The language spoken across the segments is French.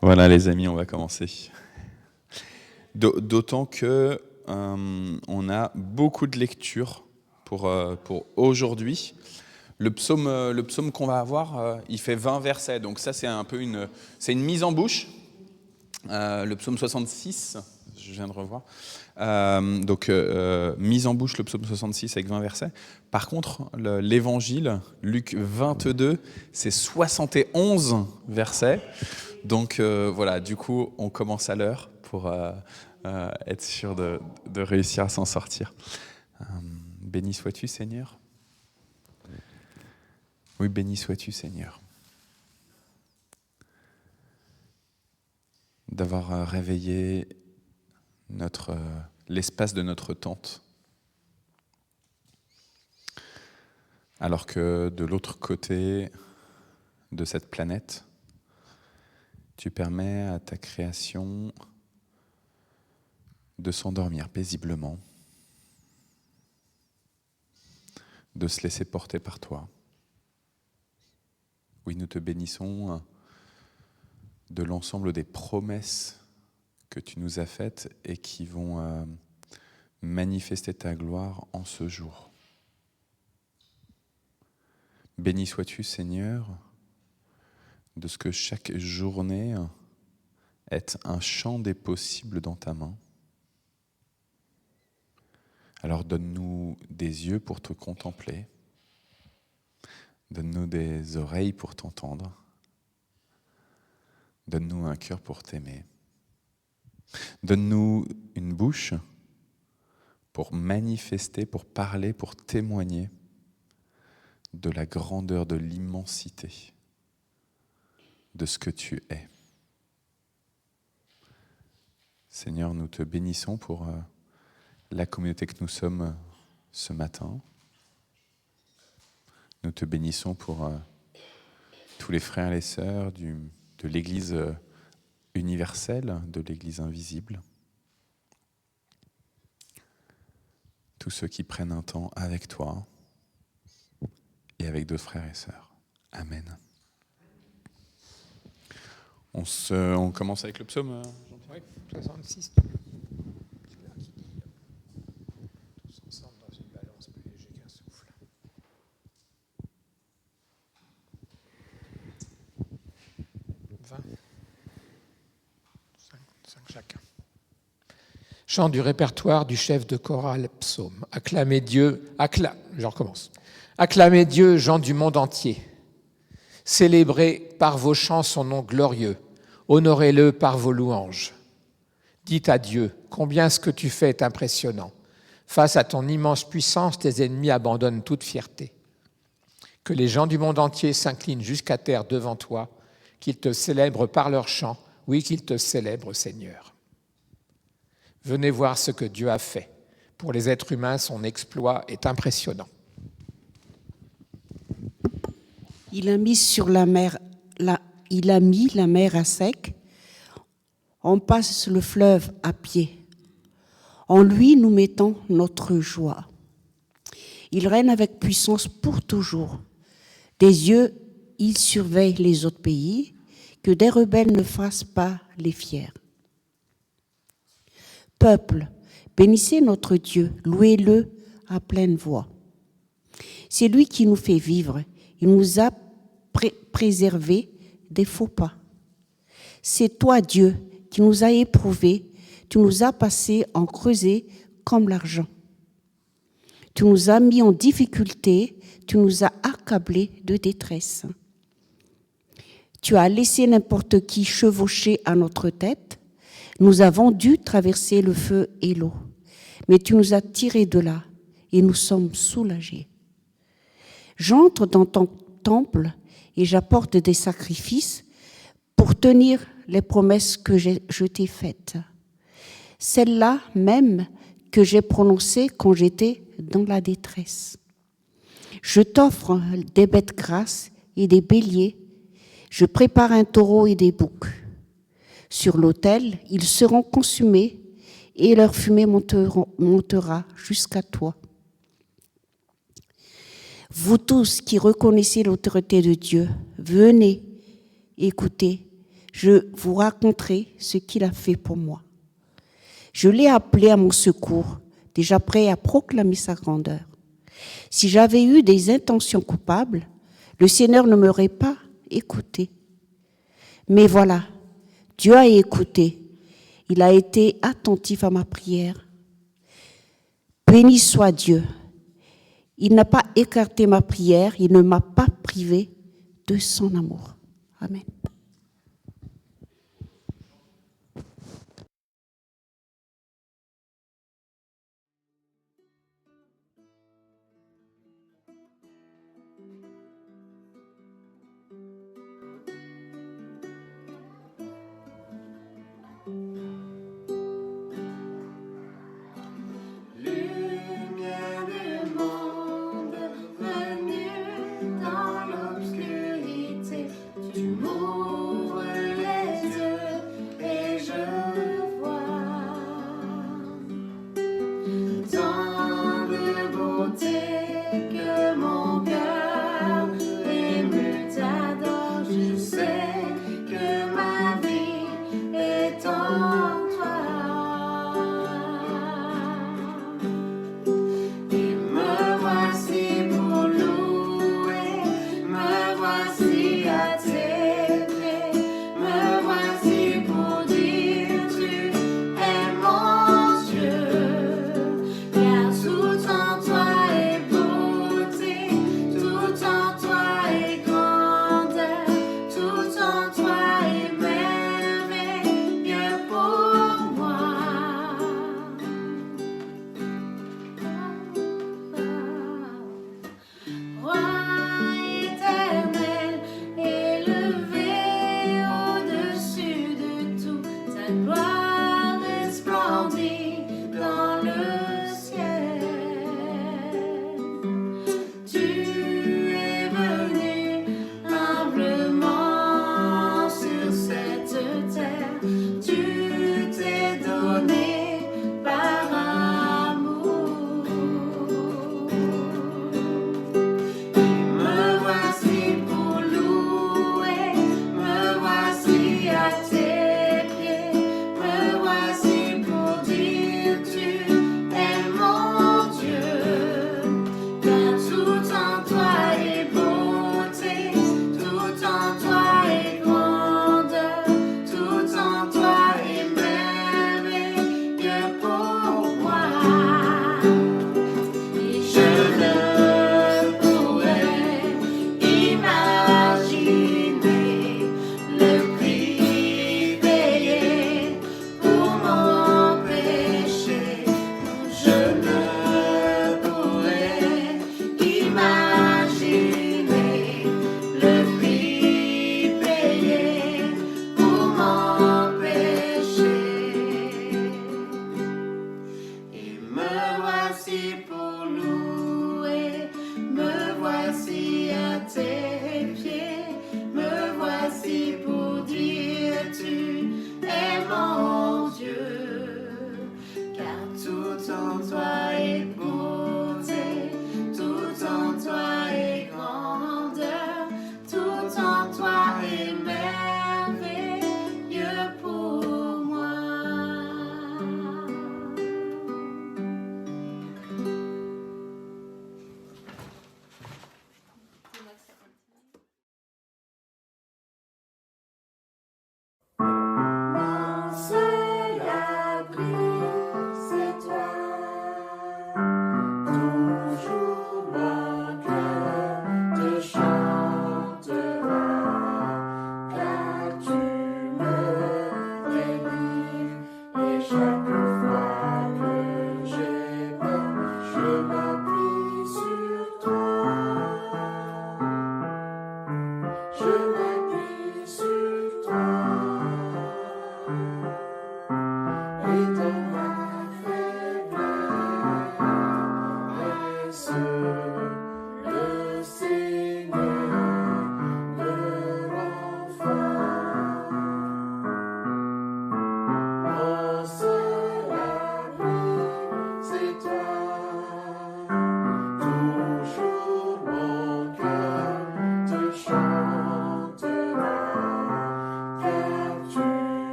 Voilà les amis, on va commencer. D'autant que on a beaucoup de lectures pour aujourd'hui. Le psaume qu'on va avoir, il fait 20 versets, donc ça c'est un peu c'est une mise en bouche. Le psaume 66, je viens de revoir. Mise en bouche le psaume 66 avec 20 versets. Par contre, l'évangile, Luc 22, c'est 71 versets. Donc voilà, du coup, on commence à l'heure pour être sûr de réussir à s'en sortir. Béni sois-tu, Seigneur. Oui, béni sois-tu, Seigneur. D'avoir réveillé l'espace de notre tente. Alors que de l'autre côté de cette planète, tu permets à ta création de s'endormir paisiblement, de se laisser porter par toi. Oui, nous te bénissons de l'ensemble des promesses que tu nous as faites et qui vont manifester ta gloire en ce jour. Béni sois-tu, Seigneur, de ce que chaque journée est un champ des possibles dans ta main. Alors donne-nous des yeux pour te contempler, donne-nous des oreilles pour t'entendre, donne-nous un cœur pour t'aimer, donne-nous une bouche pour manifester, pour parler, pour témoigner de la grandeur, de l'immensité de ce que tu es. Seigneur, nous te bénissons pour la communauté que nous sommes ce matin. Nous te bénissons pour tous les frères et les sœurs de l'Église universelle, de l'Église invisible. Tous ceux qui prennent un temps avec toi et avec d'autres frères et sœurs. Amen. On commence avec le psaume, Jean-Pierre ? Oui, 66. Tous ensemble dans une balance plus léger qu'un souffle. 20. 5 chacun. Chant du répertoire du chef de chorale psaume. Acclamez Dieu, je recommence. Acclamez Dieu, gens du monde entier. Célébrez par vos chants son nom glorieux. Honorez-le par vos louanges. Dites à Dieu, combien ce que tu fais est impressionnant. Face à ton immense puissance, tes ennemis abandonnent toute fierté. Que les gens du monde entier s'inclinent jusqu'à terre devant toi, qu'ils te célèbrent par leurs chants, oui, qu'ils te célèbrent, Seigneur. Venez voir ce que Dieu a fait. Pour les êtres humains, son exploit est impressionnant. Il a mis la mer à sec. On passe le fleuve à pied. En lui, nous mettons notre joie. Il règne avec puissance pour toujours. Des yeux, il surveille les autres pays, que des rebelles ne fassent pas les fiers. Peuple, bénissez notre Dieu, louez-le à pleine voix. C'est lui qui nous fait vivre. Il nous a préservés des faux pas. C'est toi, Dieu, qui nous a éprouvés. Tu nous as passés en creuset comme l'argent. Tu nous as mis en difficulté. Tu nous as accablés de détresse. Tu as laissé n'importe qui chevaucher à notre tête. Nous avons dû traverser le feu et l'eau. Mais tu nous as tirés de là et nous sommes soulagés. J'entre dans ton temple et j'apporte des sacrifices pour tenir les promesses que je t'ai faites. Celles-là même que j'ai prononcées quand j'étais dans la détresse. Je t'offre des bêtes grasses et des béliers. Je prépare un taureau et des boucs. Sur l'autel, ils seront consumés et leur fumée montera jusqu'à toi. Vous tous qui reconnaissez l'autorité de Dieu, venez, écoutez, je vous raconterai ce qu'il a fait pour moi. Je l'ai appelé à mon secours, déjà prêt à proclamer sa grandeur. Si j'avais eu des intentions coupables, le Seigneur ne m'aurait pas écouté. Mais voilà, Dieu a écouté. Il a été attentif à ma prière. Béni soit Dieu. Il n'a pas écarté ma prière, il ne m'a pas privé de son amour. Amen. Lumière du monde, venue dans l'obscurité, tu m'ouvres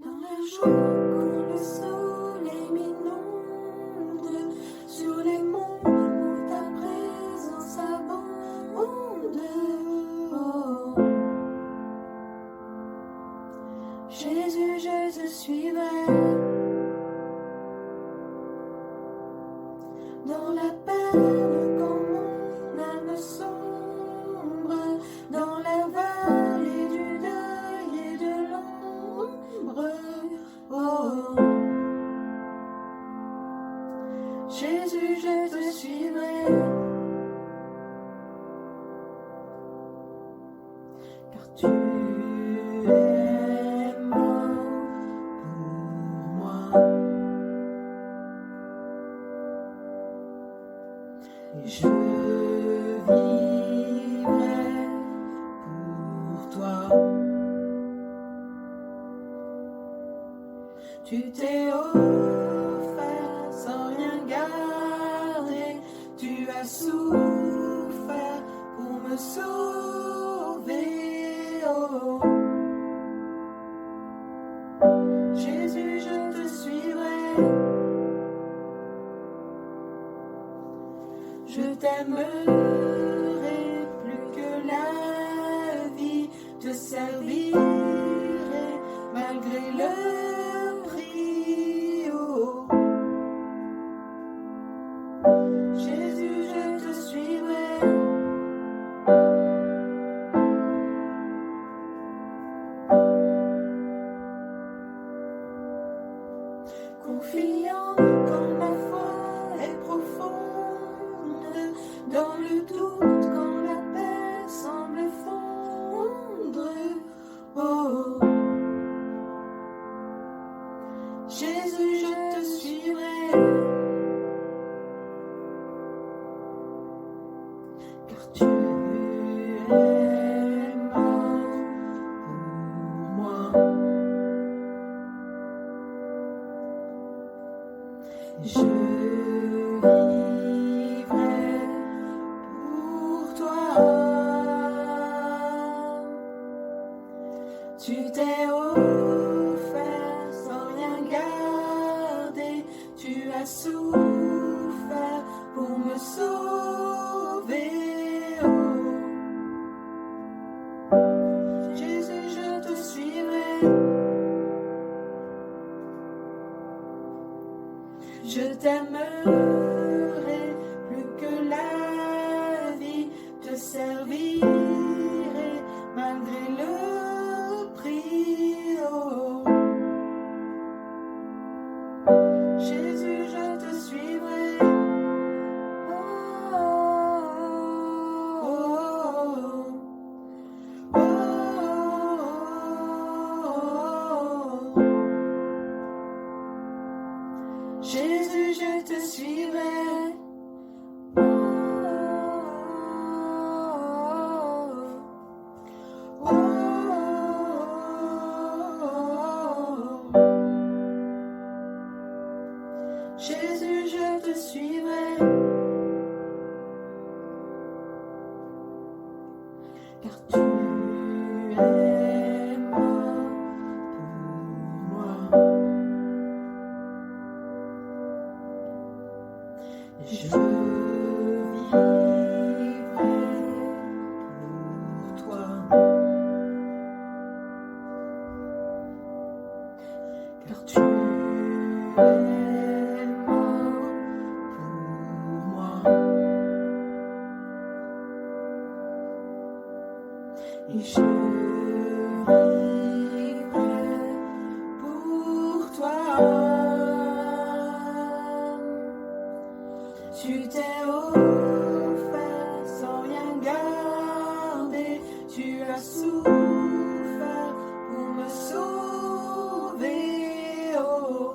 Dans le jour quand le soleil m'inonde, sur les monts où ta présence abonde. Oh. Jésus, je te suivrai. Dans la peine quand mon âme sombre, dans la vallée du deuil et de l'ombre. Oh. Jésus, je te suivrai. Car tu es mort pour moi. Et je vivrai pour toi. Tu t'es offert sans rien garder. Tu as souffert pour me sauver. Oh. Jésus, je te suivrai. Je t'aimerai plus que la vie, te servirai malgré le prix. Oh. Jésus, je te suivrai. Confiant quand ma foi est profonde, dans le doute quand la paix semble fondre. Oh. Jésus, je te suivrai. Car tu es mort pour moi. Je vivrai pour toi. Tu t'es offert sans rien garder. Tu as souffert pour me sauver. Oh. Jésus, je te suivrai. Je t'aimerai plus que la vie, te servirai malgré le prix. Oh. Jésus, je te suivrai. Oh, oh, oh, oh, oh. Jésus, je te suivrai. Oh, oh, oh, oh. Jésus, je te suivrai. Car tu es mort pour moi. Je vivrai pour toi. Car tu es mort pour moi. Et je vivrai pour toi. Tu t'es offert sans rien garder. Tu as souffert pour me sauver. Oh.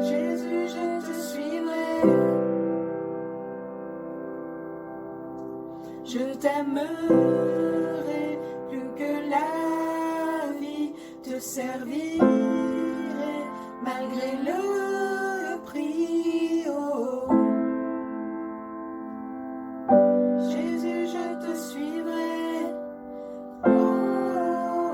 Jésus, je te suivrai. Je t'aimerai plus que la vie, te servirai malgré le prix. Oh. Jésus, je te suivrai. Oh, oh,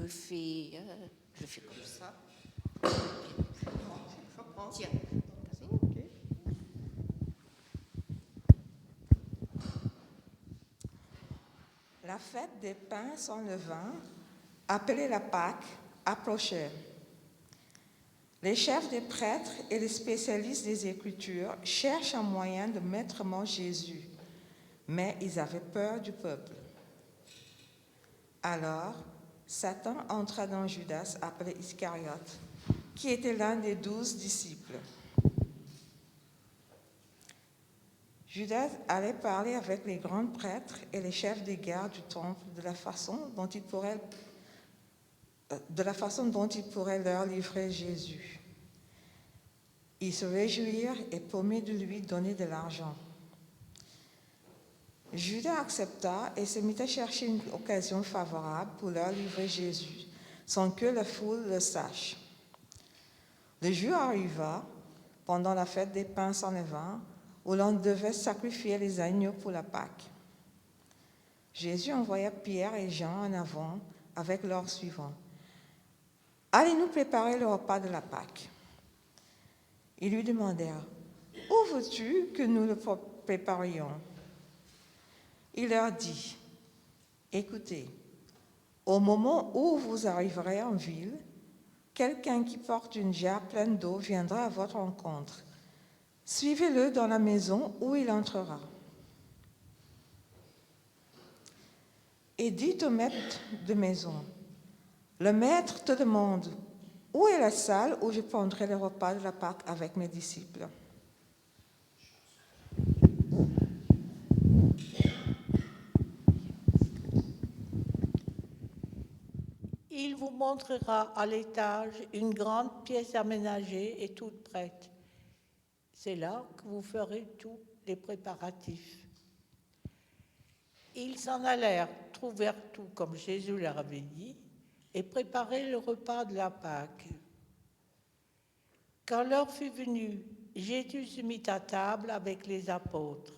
le fais comme ça. Tiens. La fête des pains sans levain, appelée la Pâque, approchait. Les chefs des prêtres et les spécialistes des Écritures cherchent un moyen de mettre mort Jésus, mais ils avaient peur du peuple. Alors, Satan entra dans Judas, appelé Iscariote, qui était l'un des 12 disciples. Judas allait parler avec les grands prêtres et les chefs des gardes du temple de la façon dont il pourrait leur livrer Jésus. Ils se réjouirent et promirent de lui donner de l'argent. Judas accepta et se mit à chercher une occasion favorable pour leur livrer Jésus, sans que la foule le sache. Le jour arriva, pendant la fête des pains sans levain, où l'on devait sacrifier les agneaux pour la Pâque. Jésus envoya Pierre et Jean en avant avec leurs suivants. « Allez nous préparer le repas de la Pâque. » Ils lui demandèrent, « Où veux-tu que nous le préparions ?» Il leur dit, « Écoutez, au moment où vous arriverez en ville, quelqu'un qui porte une jarre pleine d'eau viendra à votre rencontre. Suivez-le dans la maison où il entrera. Et dites au maître de maison, le maître te demande, où est la salle où je prendrai le repas de la Pâque avec mes disciples ? Il vous montrera à l'étage une grande pièce aménagée et toute prête. C'est là que vous ferez tous les préparatifs. » Ils s'en allèrent, trouvèrent tout comme Jésus leur avait dit, et préparèrent le repas de la Pâque. Quand l'heure fut venue, Jésus se mit à table avec les apôtres.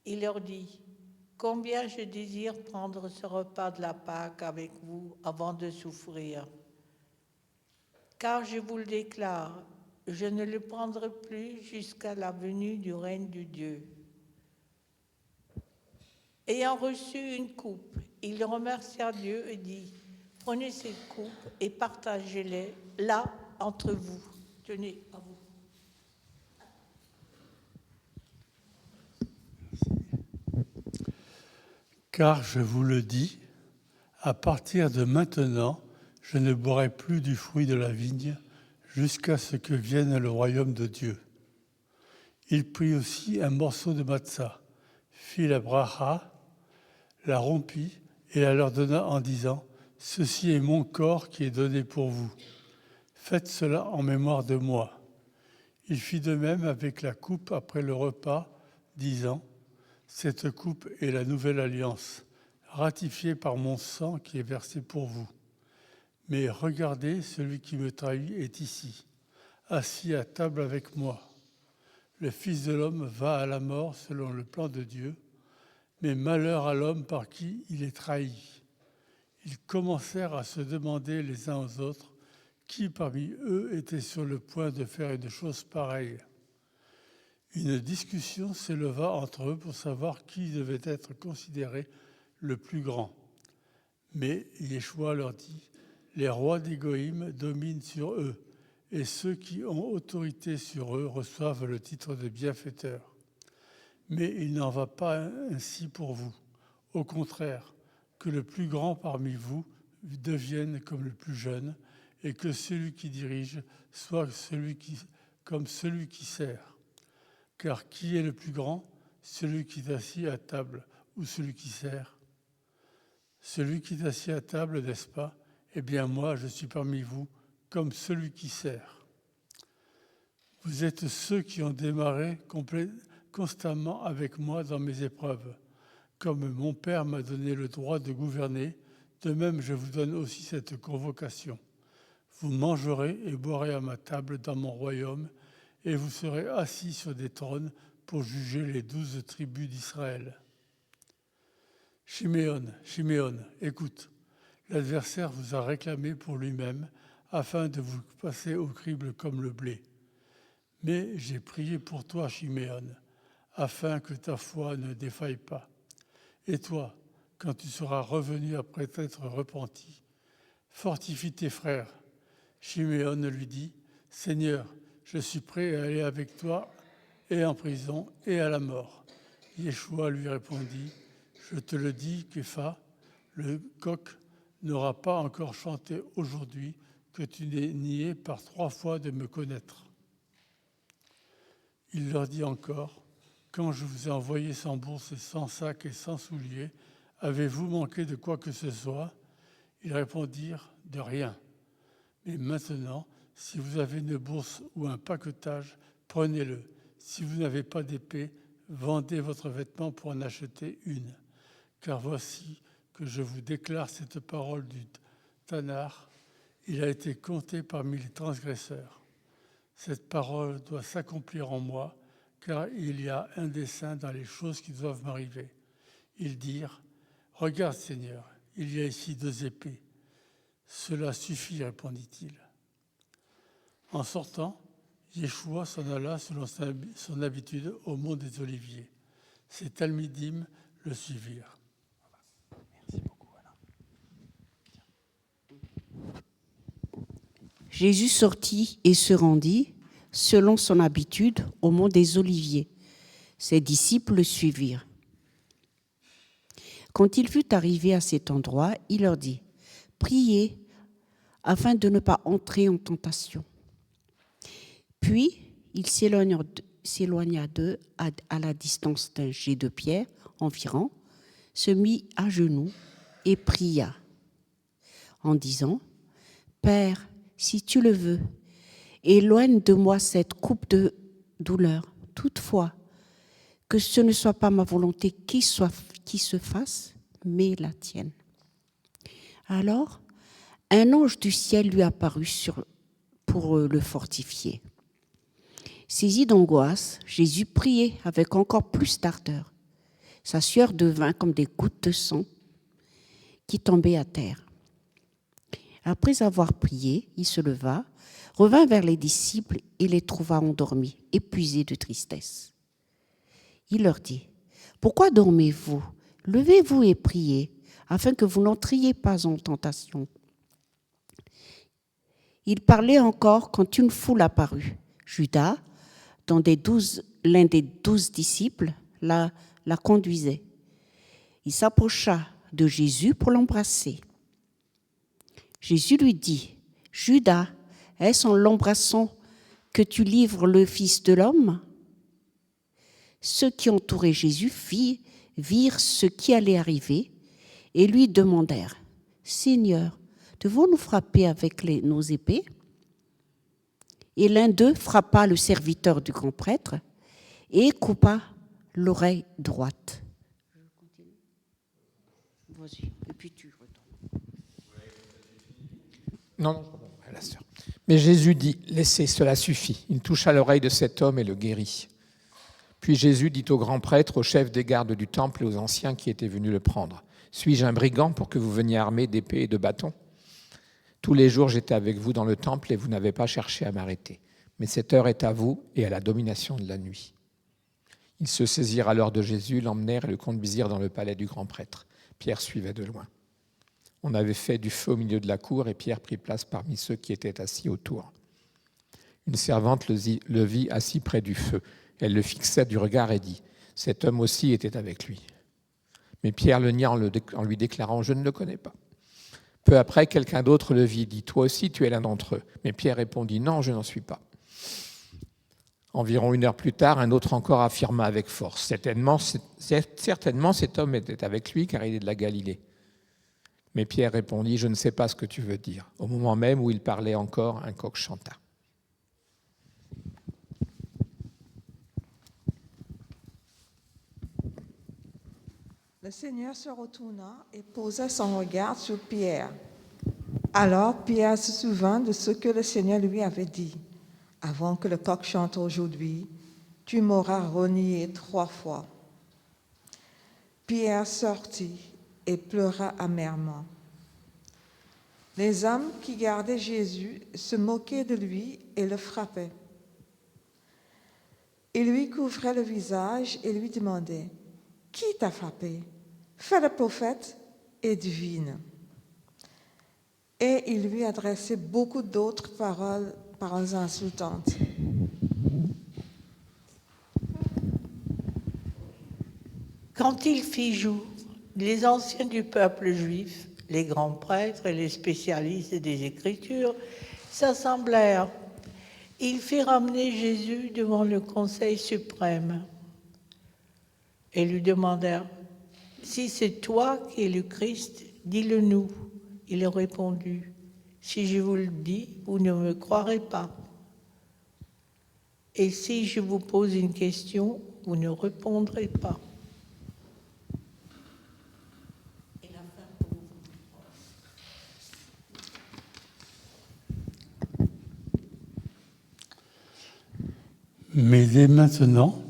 Il leur dit, « Combien je désire prendre ce repas de la Pâque avec vous avant de souffrir. Car je vous le déclare, je ne le prendrai plus jusqu'à la venue du règne de Dieu. » Ayant reçu une coupe, il remercia Dieu et dit, « Prenez cette coupe et partagez-les là entre vous. » Tenez, à vous. Car je vous le dis, à partir de maintenant, je ne boirai plus du fruit de la vigne jusqu'à ce que vienne le royaume de Dieu. Il prit aussi un morceau de matzah, fit la bracha, la rompit et la leur donna en disant, « Ceci est mon corps qui est donné pour vous. Faites cela en mémoire de moi. » Il fit de même avec la coupe après le repas, disant, « Cette coupe est la nouvelle alliance, ratifiée par mon sang qui est versé pour vous. Mais regardez, celui qui me trahit est ici, assis à table avec moi. Le Fils de l'homme va à la mort selon le plan de Dieu, mais malheur à l'homme par qui il est trahi. » Ils commencèrent à se demander les uns aux autres qui parmi eux était sur le point de faire une chose pareille. Une discussion s'éleva entre eux pour savoir qui devait être considéré le plus grand. Mais Yeshua leur dit, « Les rois des Goïms dominent sur eux, et ceux qui ont autorité sur eux reçoivent le titre de bienfaiteurs. Mais il n'en va pas ainsi pour vous. Au contraire, que le plus grand parmi vous devienne comme le plus jeune, et que celui qui dirige soit comme celui qui sert. Car qui est le plus grand, celui qui est assis à table ou celui qui sert? Celui qui est assis à table, n'est-ce pas? Eh bien moi, je suis parmi vous comme celui qui sert. Vous êtes ceux qui ont démarré constamment avec moi dans mes épreuves. Comme mon Père m'a donné le droit de gouverner, de même je vous donne aussi cette convocation. Vous mangerez et boirez à ma table dans mon royaume, et vous serez assis sur des trônes pour juger les 12 tribus d'Israël. Chiméon, écoute, L'adversaire vous a réclamé pour lui-même, afin de vous passer au crible comme le blé. Mais j'ai prié pour toi, Chiméon, afin que ta foi ne défaille pas. Et toi, quand tu seras revenu après t'être repenti, fortifie tes frères. Chiméon lui dit, « Seigneur, je suis prêt à aller avec toi et en prison et à la mort. » Yeshua lui répondit, « Je te le dis, Képha, le coq n'aura pas encore chanté aujourd'hui que tu n'aies nié par 3 fois de me connaître. » Il leur dit encore, « Quand je vous ai envoyé sans bourse et sans sac et sans souliers, avez-vous manqué de quoi que ce soit ?» Ils répondirent, « De rien. Mais maintenant, si vous avez une bourse ou un paquetage, prenez-le. Si vous n'avez pas d'épée, vendez votre vêtement pour en acheter une. Car voici que je vous déclare cette parole du Tanar. Il a été compté parmi les transgresseurs. Cette parole doit s'accomplir en moi, car il y a un dessein dans les choses qui doivent m'arriver. » Ils dirent, « Regarde, Seigneur, il y a ici 2 épées. » « Cela suffit, répondit-il. En sortant, Yeshua s'en alla selon son habitude au mont des Oliviers. Ses Talmidim le suivirent. Merci beaucoup, Alain. Jésus sortit et se rendit, selon son habitude, au mont des Oliviers. Ses disciples le suivirent. Quand il fut arrivé à cet endroit, il leur dit, « Priez afin de ne pas entrer en tentation. » Puis, il s'éloigna d'eux à la distance d'un jet de pierre environ, se mit à genoux et pria en disant, « Père, si tu le veux, éloigne de moi cette coupe de douleur. Toutefois, que ce ne soit pas ma volonté qui se fasse, mais la tienne. » Alors, un ange du ciel lui apparut pour le fortifier. Saisi d'angoisse, Jésus priait avec encore plus d'ardeur. Sa sueur devint comme des gouttes de sang qui tombaient à terre. Après avoir prié, il se leva, revint vers les disciples et les trouva endormis, épuisés de tristesse. Il leur dit, « Pourquoi dormez-vous ? Levez-vous et priez, afin que vous n'entriez pas en tentation. » Il parlait encore quand une foule apparut. Judas, l'un des 12 disciples, la conduisait. Il s'approcha de Jésus pour l'embrasser. Jésus lui dit, « Judas, est-ce en l'embrassant que tu livres le Fils de l'homme ?» Ceux qui entouraient Jésus virent ce qui allait arriver et lui demandèrent, « Seigneur, devons-nous frapper avec nos épées ?» Et l'un d'eux frappa le serviteur du grand prêtre et coupa l'oreille droite. Vas-y, et puis tu retournes. Non, la sœur. Mais Jésus dit, « Laissez, cela suffit. » Il toucha l'oreille de cet homme et le guérit. Puis Jésus dit au grand prêtre, au chef des gardes du temple et aux anciens qui étaient venus le prendre, « Suis-je un brigand pour que vous veniez armés d'épées et de bâtons ? Tous les jours, j'étais avec vous dans le temple et vous n'avez pas cherché à m'arrêter. Mais cette heure est à vous et à la domination de la nuit. » Ils se saisirent alors de Jésus, l'emmenèrent et le conduisirent dans le palais du grand prêtre. Pierre suivait de loin. On avait fait du feu au milieu de la cour et Pierre prit place parmi ceux qui étaient assis autour. Une servante le vit assis près du feu. Elle le fixa du regard et dit, « Cet homme aussi était avec lui. » Mais Pierre le nia en lui déclarant, « Je ne le connais pas. » Peu après, quelqu'un d'autre le vit et dit, « Toi aussi, tu es l'un d'entre eux. » Mais Pierre répondit, « Non, je n'en suis pas. » Environ 1 heure plus tard, un autre encore affirma avec force, « Certainement, cet homme était avec lui, car il est de la Galilée. » Mais Pierre répondit, « Je ne sais pas ce que tu veux dire. » Au moment même où il parlait encore, un coq chanta. Le Seigneur se retourna et posa son regard sur Pierre. Alors Pierre se souvint de ce que le Seigneur lui avait dit. « Avant que le coq chante aujourd'hui, tu m'auras renié 3 fois. » Pierre sortit et pleura amèrement. Les hommes qui gardaient Jésus se moquaient de lui et le frappaient. Ils lui couvraient le visage et lui demandaient « Qui t'a frappé? Fais le prophète et devine. » Et il lui adressait beaucoup d'autres paroles insultantes. Quand il fit jour, les anciens du peuple juif, les grands prêtres et les spécialistes des Écritures s'assemblèrent. Ils firent amener Jésus devant le Conseil suprême et lui demandèrent « Si c'est toi qui es le Christ, dis-le nous. » Il leur répondit « Si je vous le dis, vous ne me croirez pas. Et si je vous pose une question, vous ne répondrez pas. » Mais dès maintenant,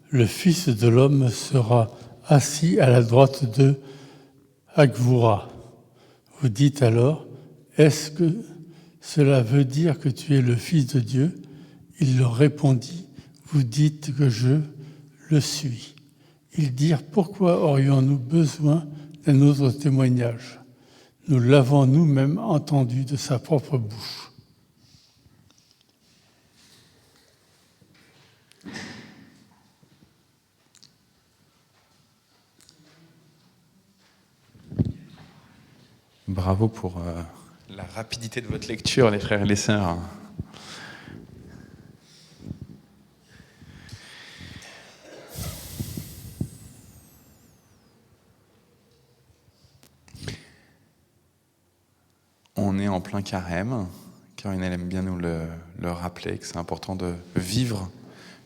le Fils de l'homme sera assis à la droite de Agvoura. Vous dites alors, est-ce que cela veut dire que tu es le Fils de Dieu? Il leur répondit, vous dites que je le suis. Ils dirent, pourquoi aurions-nous besoin d'un autre témoignage? Nous l'avons nous-mêmes entendu de sa propre bouche. Bravo pour la rapidité de votre lecture, les frères et les sœurs. On est en plein carême. Karine, elle aime bien nous le rappeler, que c'est important de vivre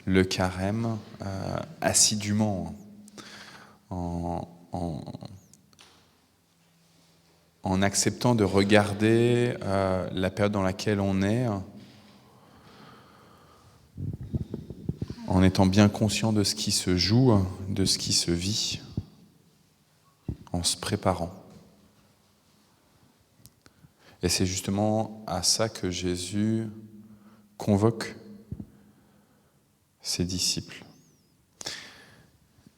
le carême assidûment, en acceptant de regarder la période dans laquelle on est, en étant bien conscient de ce qui se joue, de ce qui se vit, en se préparant. Et c'est justement à ça que Jésus convoque ses disciples.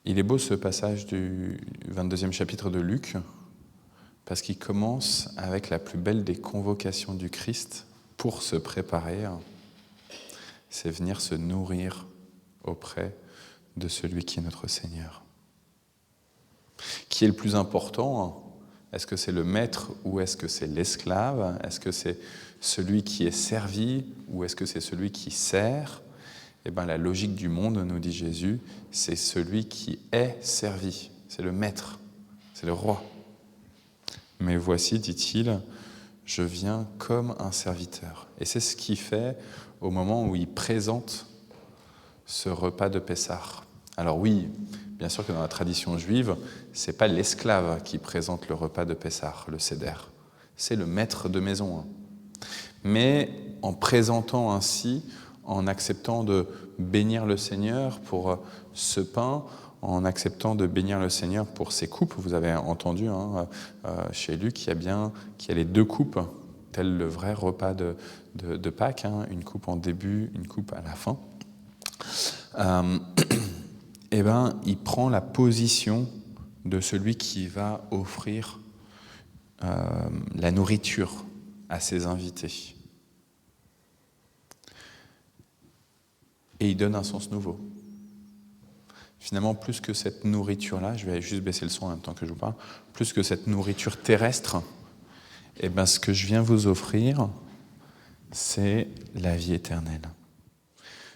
Il est beau ce passage du 22e chapitre de Luc, parce qu'il commence avec la plus belle des convocations du Christ pour se préparer, c'est venir se nourrir auprès de celui qui est notre Seigneur. Qui est le plus important ? Est-ce que c'est le maître ou est-ce que c'est l'esclave ? Est-ce que c'est celui qui est servi ou est-ce que c'est celui qui sert ? Eh bien, la logique du monde, nous dit Jésus, c'est celui qui est servi. C'est le maître, c'est le roi. Mais voici, dit-il, je viens comme un serviteur. Et c'est ce qu'il fait au moment où il présente ce repas de Pessah. Alors oui, bien sûr que dans la tradition juive, ce n'est pas l'esclave qui présente le repas de Pessah, le Seder. C'est le maître de maison. Mais en présentant ainsi, en acceptant de bénir le Seigneur pour ce pain, en acceptant de bénir le Seigneur pour ses coupes. Vous avez entendu chez Luc qu'il y a les deux coupes, tel le vrai repas de Pâques, une coupe en début, une coupe à la fin. Il prend la position de celui qui va offrir la nourriture à ses invités. Et il donne un sens nouveau. Finalement, plus que cette nourriture-là, je vais juste baisser le son en même temps que je vous parle, plus que cette nourriture terrestre, ce que je viens vous offrir, c'est la vie éternelle.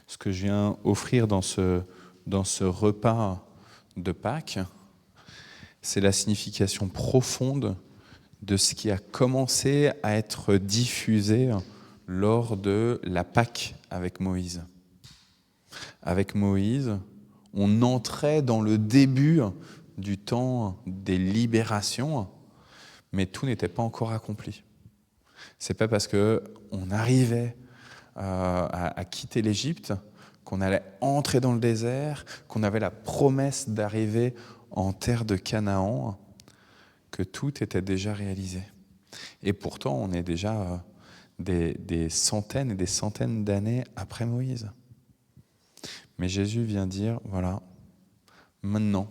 Ce que je viens offrir dans ce repas de Pâques, c'est la signification profonde de ce qui a commencé à être diffusé lors de la Pâque avec Moïse. Avec Moïse, on entrait dans le début du temps des libérations, mais tout n'était pas encore accompli. C'est pas parce qu'on arrivait à quitter l'Égypte qu'on allait entrer dans le désert, qu'on avait la promesse d'arriver en terre de Canaan, que tout était déjà réalisé. Et pourtant, on est déjà des centaines et des centaines d'années après Moïse. Mais Jésus vient dire, voilà, maintenant,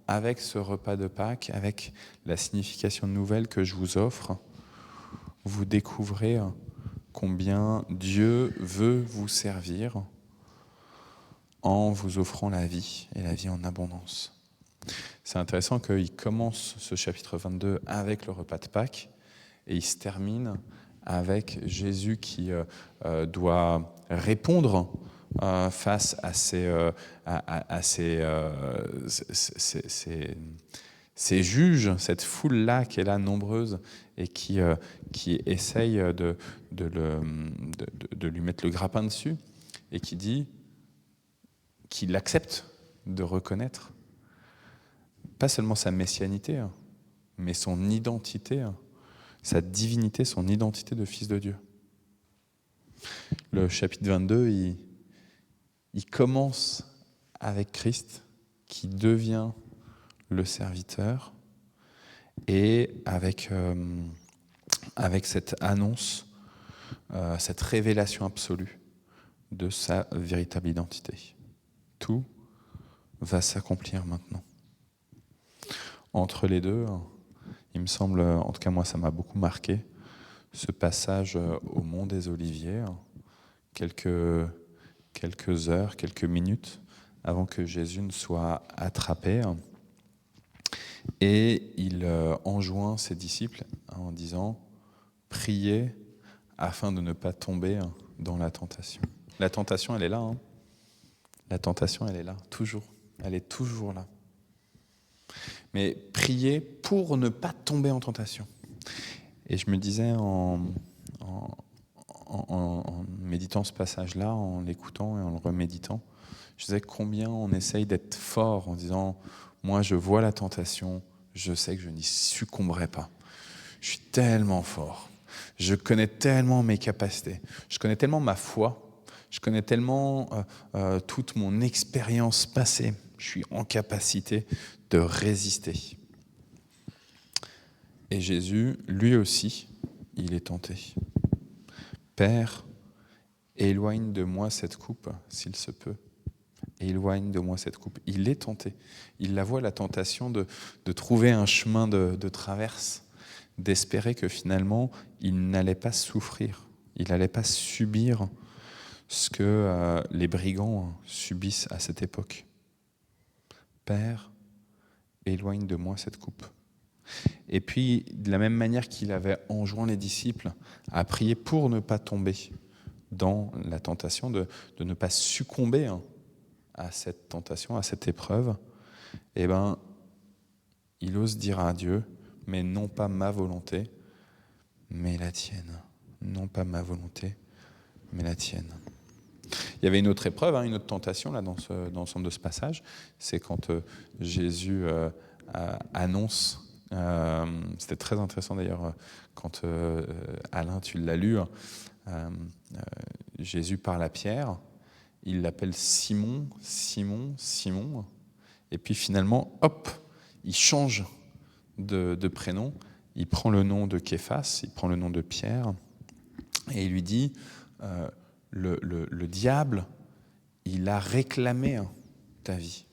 avec ce repas de Pâques, avec la signification nouvelle que je vous offre, vous découvrez combien Dieu veut vous servir en vous offrant la vie, et la vie en abondance. C'est intéressant qu'il commence ce chapitre 22 avec le repas de Pâques, et il se termine avec Jésus qui doit répondre face à ces juges, cette foule-là qui est là nombreuse et qui essaye de lui mettre le grappin dessus, et qui dit qu'il accepte de reconnaître pas seulement sa messianité, mais son identité, sa divinité, son identité de fils de Dieu. Le chapitre 22, il commence avec Christ qui devient le serviteur, et avec cette annonce, cette révélation absolue de sa véritable identité. Tout va s'accomplir maintenant. Entre les deux, il me semble, en tout cas moi ça m'a beaucoup marqué, ce passage au Mont des Oliviers, quelques heures, quelques minutes avant que Jésus ne soit attrapé. Et il enjoint ses disciples en disant « Priez afin de ne pas tomber dans la tentation ». La tentation, elle est là. La tentation, elle est là, toujours. Elle est toujours là. Mais priez pour ne pas tomber en tentation. Et je me disais en méditant ce passage-là, en l'écoutant et en le reméditant, je disais combien on essaye d'être fort en disant « Moi, je vois la tentation, je sais que je n'y succomberai pas. Je suis tellement fort. Je connais tellement mes capacités. Je connais tellement ma foi. Je connais tellement toute mon expérience passée. Je suis en capacité de résister. » Et Jésus, lui aussi, il est tenté. « Père, éloigne de moi cette coupe, s'il se peut. Éloigne de moi cette coupe. » Il est tenté. Il la voit, la tentation de trouver un chemin de traverse, d'espérer que finalement, il n'allait pas souffrir, il n'allait pas subir ce que les brigands subissent à cette époque. Père, éloigne de moi cette coupe. Et puis, de la même manière qu'il avait enjoint les disciples à prier pour ne pas tomber dans la tentation, de ne pas succomber à cette tentation, à cette épreuve, eh ben, il ose dire à Dieu, mais non pas ma volonté, mais la tienne. Non pas ma volonté, mais la tienne. Il y avait une autre épreuve, une autre tentation là, dans l'ensemble de ce passage, c'est quand Jésus annonce, c'était très intéressant d'ailleurs, quand Alain, tu l'as lu, Jésus parle à Pierre, il l'appelle Simon, Simon, Simon, et puis finalement, hop, il change de prénom, il prend le nom de Képhas, il prend le nom de Pierre, et il lui dit, le diable, il a réclamé ta vie.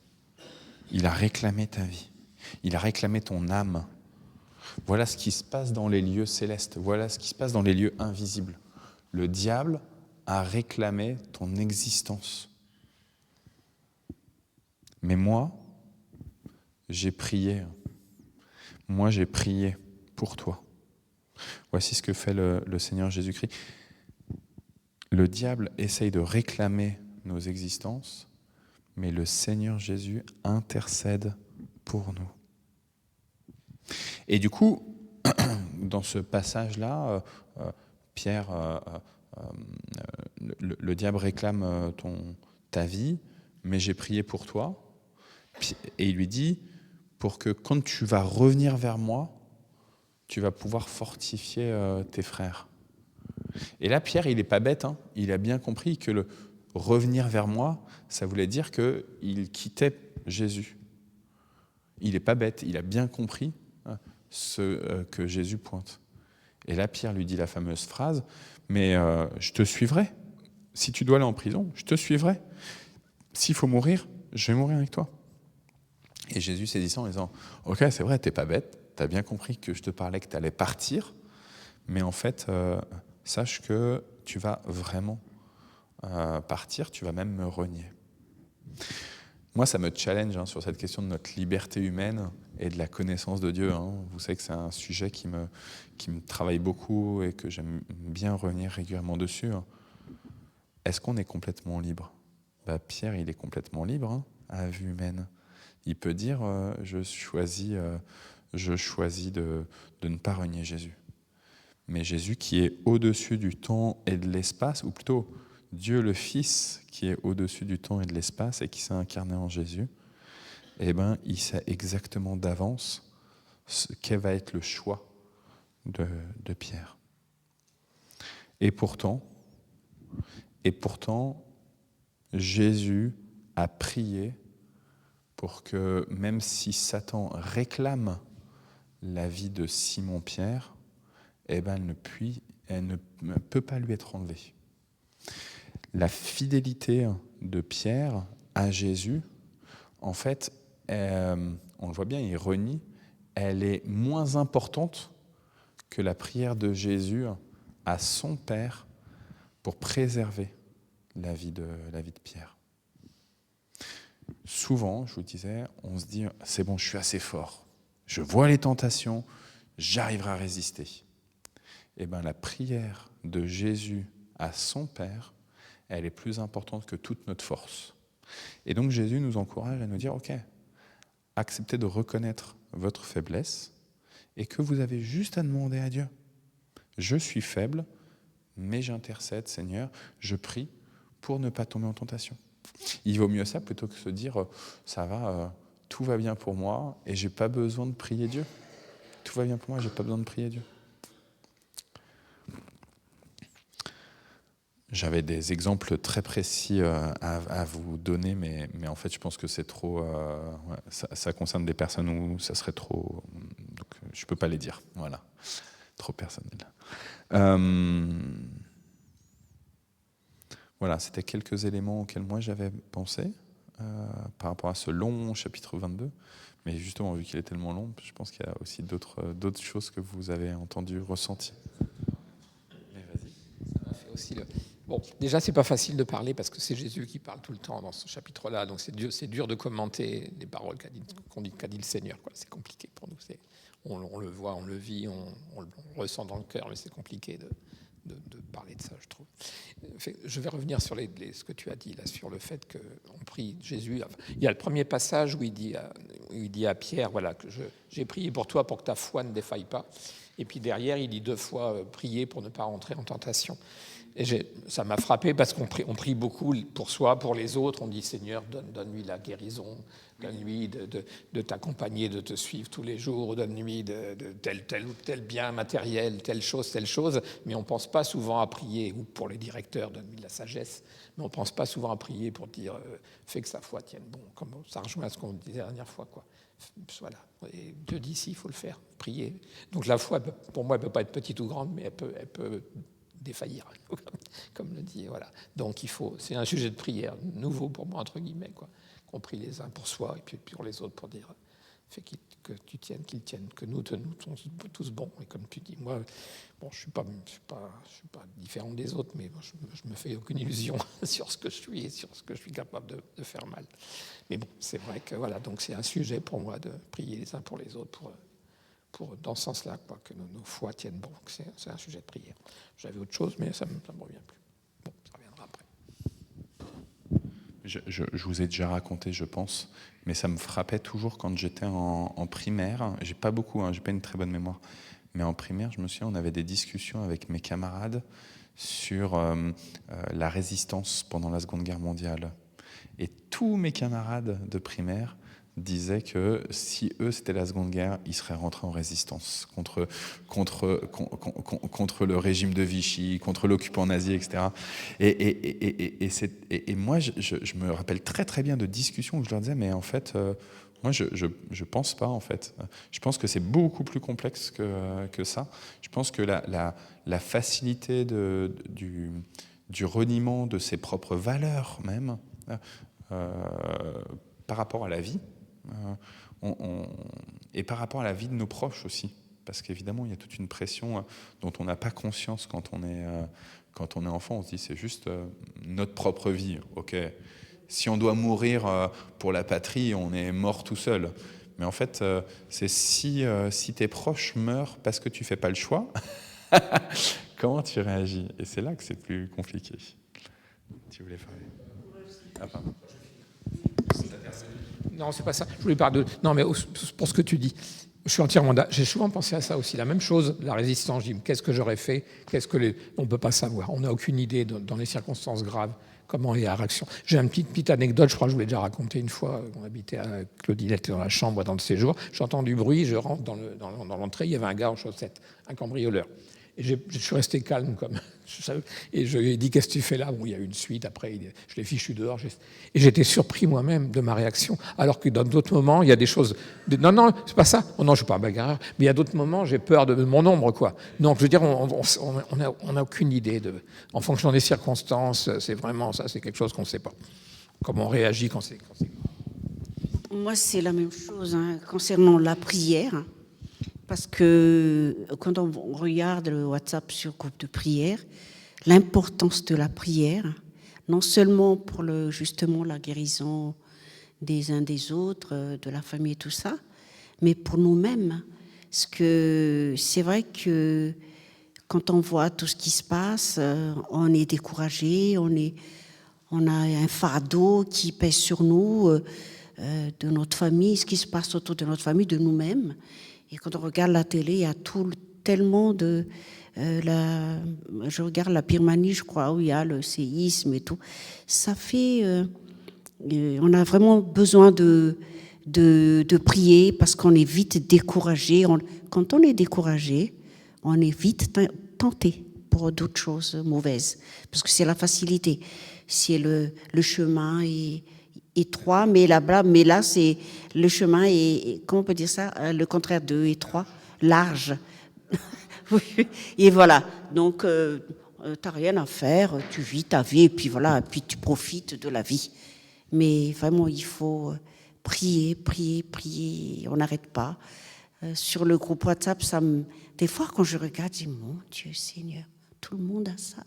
Il a réclamé ta vie. Il a réclamé ton âme. Voilà ce qui se passe dans les lieux célestes. Voilà ce qui se passe dans les lieux invisibles. Le diable a réclamé ton existence. Mais moi, j'ai prié. Moi, j'ai prié pour toi. Voici ce que fait le Seigneur Jésus-Christ. Le diable essaye de réclamer nos existences, mais le Seigneur Jésus intercède pour nous. Et du coup, dans ce passage-là, Pierre, le diable réclame ta vie, mais j'ai prié pour toi. Et il lui dit, pour que quand tu vas revenir vers moi, tu vas pouvoir fortifier tes frères. Et là, Pierre, il n'est pas bête, il a bien compris que le revenir vers moi, ça voulait dire qu'il quittait Jésus. Il n'est pas bête, il a bien compris ceux que Jésus pointe. Et là, Pierre lui dit la fameuse phrase, mais je te suivrai. Si tu dois aller en prison, je te suivrai. S'il faut mourir, je vais mourir avec toi. Et Jésus saisissant en disant, ok, c'est vrai, t'es pas bête, t'as bien compris que je te parlais que t'allais partir, mais en fait, sache que tu vas vraiment partir, tu vas même me renier. Moi, ça me challenge sur cette question de notre liberté humaine et de la connaissance de Dieu. Vous savez que c'est un sujet qui me travaille beaucoup et que j'aime bien revenir régulièrement dessus. Est-ce qu'on est complètement libre ? Pierre, il est complètement libre à vue humaine. Il peut dire je choisis de ne pas renier Jésus. Mais Jésus qui est au-dessus du temps et de l'espace, ou plutôt Dieu le Fils qui est au-dessus du temps et de l'espace et qui s'est incarné en Jésus, il sait exactement d'avance quel va être le choix de Pierre. Et pourtant, Jésus a prié pour que, même si Satan réclame la vie de Simon-Pierre, elle ne peut pas lui être enlevée. La fidélité de Pierre à Jésus, en fait, on le voit bien, il renie, elle est moins importante que la prière de Jésus à son Père pour préserver la vie de Pierre. Souvent, je vous disais, on se dit, c'est bon, je suis assez fort, je vois les tentations, j'arriverai à résister. La prière de Jésus à son Père, elle est plus importante que toute notre force. Et donc Jésus nous encourage à nous dire, ok, acceptez de reconnaître votre faiblesse et que vous avez juste à demander à Dieu. Je suis faible, mais j'intercède, Seigneur, je prie pour ne pas tomber en tentation. Il vaut mieux ça plutôt que se dire, ça va, tout va bien pour moi et j'ai pas besoin de prier Dieu. Tout va bien pour moi, j'ai pas besoin de prier Dieu. J'avais des exemples très précis à vous donner, mais en fait, je pense que c'est trop. Ça concerne des personnes où ça serait trop. Donc, je ne peux pas les dire. Voilà. Trop personnel. Voilà, c'était quelques éléments auxquels moi j'avais pensé par rapport à ce long chapitre 22. Mais justement, vu qu'il est tellement long, je pense qu'il y a aussi d'autres choses que vous avez entendues, ressenties. Mais vas-y. Ça m'a fait aussi le. Bon, déjà, c'est pas facile de parler parce que c'est Jésus qui parle tout le temps dans ce chapitre-là. Donc, c'est dur de commenter les paroles qu'a dit le Seigneur. C'est compliqué pour nous. On le voit, on le vit, on le ressent dans le cœur, mais c'est compliqué de parler de ça, je trouve. Je vais revenir sur ce que tu as dit là, sur le fait qu'on prie Jésus. Il y a le premier passage où il dit à Pierre, voilà, que j'ai prié pour toi pour que ta foi ne défaille pas. Et puis derrière, il dit 2 fois prier pour ne pas rentrer en tentation. Et ça m'a frappé parce qu'on prie beaucoup pour soi, pour les autres. On dit, Seigneur, donne-lui la guérison, donne-lui de t'accompagner, de te suivre tous les jours, donne-lui de tel bien matériel, telle chose. Mais on ne pense pas souvent à prier, ou pour les directeurs, donne-lui de la sagesse. Mais on ne pense pas souvent à prier pour dire, fais que sa foi tienne bon. Comme ça rejoint à ce qu'on disait la dernière fois, quoi. Voilà. Et Dieu dit, si, il faut le faire, prier. Donc la foi, pour moi, elle ne peut pas être petite ou grande, mais elle peut défaillir, comme le dit, voilà. Donc c'est un sujet de prière nouveau pour moi, entre guillemets, quoi. Qu'on prie les uns pour soi et puis pour les autres pour dire, fais que tu tiennes, qu'ils tiennent, que nous tous bons. Et comme tu dis, moi, bon, je suis pas différent des autres, mais bon, je me fais aucune illusion sur ce que je suis et sur ce que je suis capable de faire mal. Mais bon, c'est vrai que voilà, donc c'est un sujet pour moi de prier les uns pour les autres pour dans ce sens-là, quoi, que nos foi tiennent bon. C'est un sujet de prière. J'avais autre chose, mais ça me revient plus. Bon, ça reviendra après. Je vous ai déjà raconté, je pense, mais ça me frappait toujours quand j'étais en primaire. J'ai pas beaucoup, j'ai pas une très bonne mémoire, mais en primaire, je me souviens, on avait des discussions avec mes camarades sur la résistance pendant la Seconde Guerre mondiale. Et tous mes camarades de primaire disaient que si eux, c'était la Seconde Guerre, ils seraient rentrés en résistance contre le régime de Vichy, contre l'occupant nazi, etc. Et moi, je me rappelle très très bien de discussions où je leur disais, mais en fait, Moi, je pense pas, en fait. Je pense que c'est beaucoup plus complexe que ça. Je pense que la facilité du reniement de ses propres valeurs, même, par rapport à la vie, et par rapport à la vie de nos proches aussi. Parce qu'évidemment, il y a toute une pression dont on n'a pas conscience quand on est enfant. On se dit, c'est juste notre propre vie. Ok. Si on doit mourir pour la patrie, on est mort tout seul. Mais en fait, c'est si tes proches meurent parce que tu fais pas le choix, comment tu réagis? Et c'est là que c'est plus compliqué. Tu voulais parler? Ah, pardon. Non, c'est pas ça. Je voulais parler de... Non, mais pour ce que tu dis, je suis entièrement d'accord. J'ai souvent pensé à ça aussi. La même chose, la résistance. Je dis, qu'est-ce que j'aurais fait? On ne peut pas savoir. On n'a aucune idée dans les circonstances graves comment est la réaction. J'ai une petite anecdote, je crois que je vous l'ai déjà raconté une fois. On habitait à Claudinette dans la chambre dans le séjour. J'entends du bruit, je rentre dans l'entrée. Il y avait un gars en chaussettes, un cambrioleur. Et je suis resté calme comme et je lui ai dit qu'est-ce que tu fais là? Bon, il y a eu une suite. Après, je l'ai fichu dehors. Et j'étais surpris moi-même de ma réaction. Alors que dans d'autres moments, il y a des choses. Non, c'est pas ça. Oh non, je suis pas un bagarreur. Mais il y a d'autres moments, j'ai peur de mon ombre, quoi. Donc, je veux dire, on a aucune idée en fonction des circonstances. C'est vraiment ça. C'est quelque chose qu'on ne sait pas. Comment on réagit quand c'est. Moi, c'est la même chose concernant la prière. Parce que quand on regarde le WhatsApp sur groupe de prière, l'importance de la prière, non seulement pour justement la guérison des uns des autres, de la famille et tout ça, mais pour nous-mêmes. Parce que c'est vrai que quand on voit tout ce qui se passe, on est découragé, on a un fardeau qui pèse sur nous, de notre famille, ce qui se passe autour de notre famille, de nous-mêmes. Et quand on regarde la télé, il y a tellement de... je regarde la Birmanie, je crois, où il y a le séisme et tout. Ça fait... on a vraiment besoin de prier parce qu'on est vite découragé. Quand on est découragé, on est vite tenté pour d'autres choses mauvaises. Parce que c'est la facilité. C'est le chemin étroit, mais là, c'est le chemin est, comment on peut dire ça, le contraire de étroit, large. Et voilà. Donc, t'as rien à faire, tu vis ta vie, et puis voilà, puis tu profites de la vie. Mais vraiment, il faut prier, on n'arrête pas. Sur le groupe WhatsApp, des fois, quand je regarde, je dis, mon Dieu Seigneur, tout le monde a ça.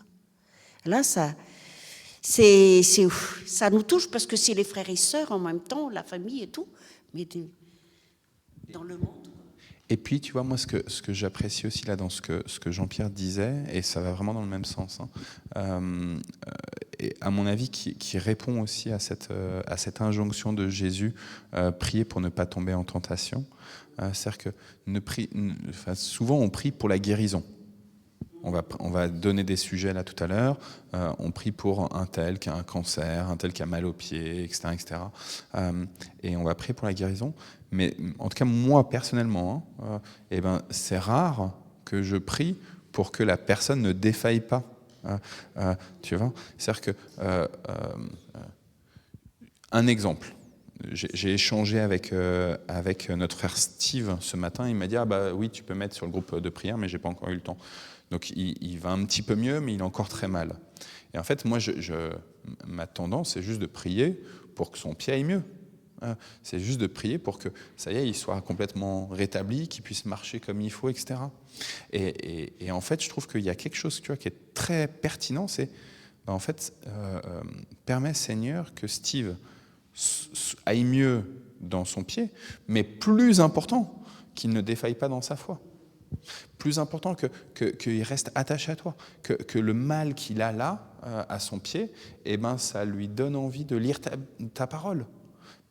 Là, ça nous touche parce que c'est les frères et sœurs en même temps, la famille et tout, mais dans le monde. Et puis, tu vois, moi, ce que j'apprécie aussi là dans ce que Jean-Pierre disait, et ça va vraiment dans le même sens, et à mon avis, qui répond aussi à cette injonction de Jésus, prier pour ne pas tomber en tentation. C'est-à-dire que souvent, on prie pour la guérison. On va donner des sujets là tout à l'heure. On prie pour un tel qui a un cancer, un tel qui a mal aux pieds, etc. Et on va prier pour la guérison. Mais en tout cas, moi, personnellement, c'est rare que je prie pour que la personne ne défaille pas. Tu vois ? C'est-à-dire que... un exemple. J'ai échangé avec notre frère Steve ce matin. Il m'a dit « Ah bah oui, tu peux mettre sur le groupe de prière, mais j'ai pas encore eu le temps. » Donc il va un petit peu mieux, mais il est encore très mal. Et en fait, moi, ma tendance, c'est juste de prier pour que son pied aille mieux. C'est juste de prier pour que, ça y est, il soit complètement rétabli, qu'il puisse marcher comme il faut, etc. Et en fait, je trouve qu'il y a quelque chose, tu vois, qui est très pertinent, c'est, en fait, permets, Seigneur, que Steve aille mieux dans son pied, mais plus important, qu'il ne défaille pas dans sa foi. Plus important qu'il reste attaché à toi, que le mal qu'il a là, à son pied, ça lui donne envie de lire ta parole.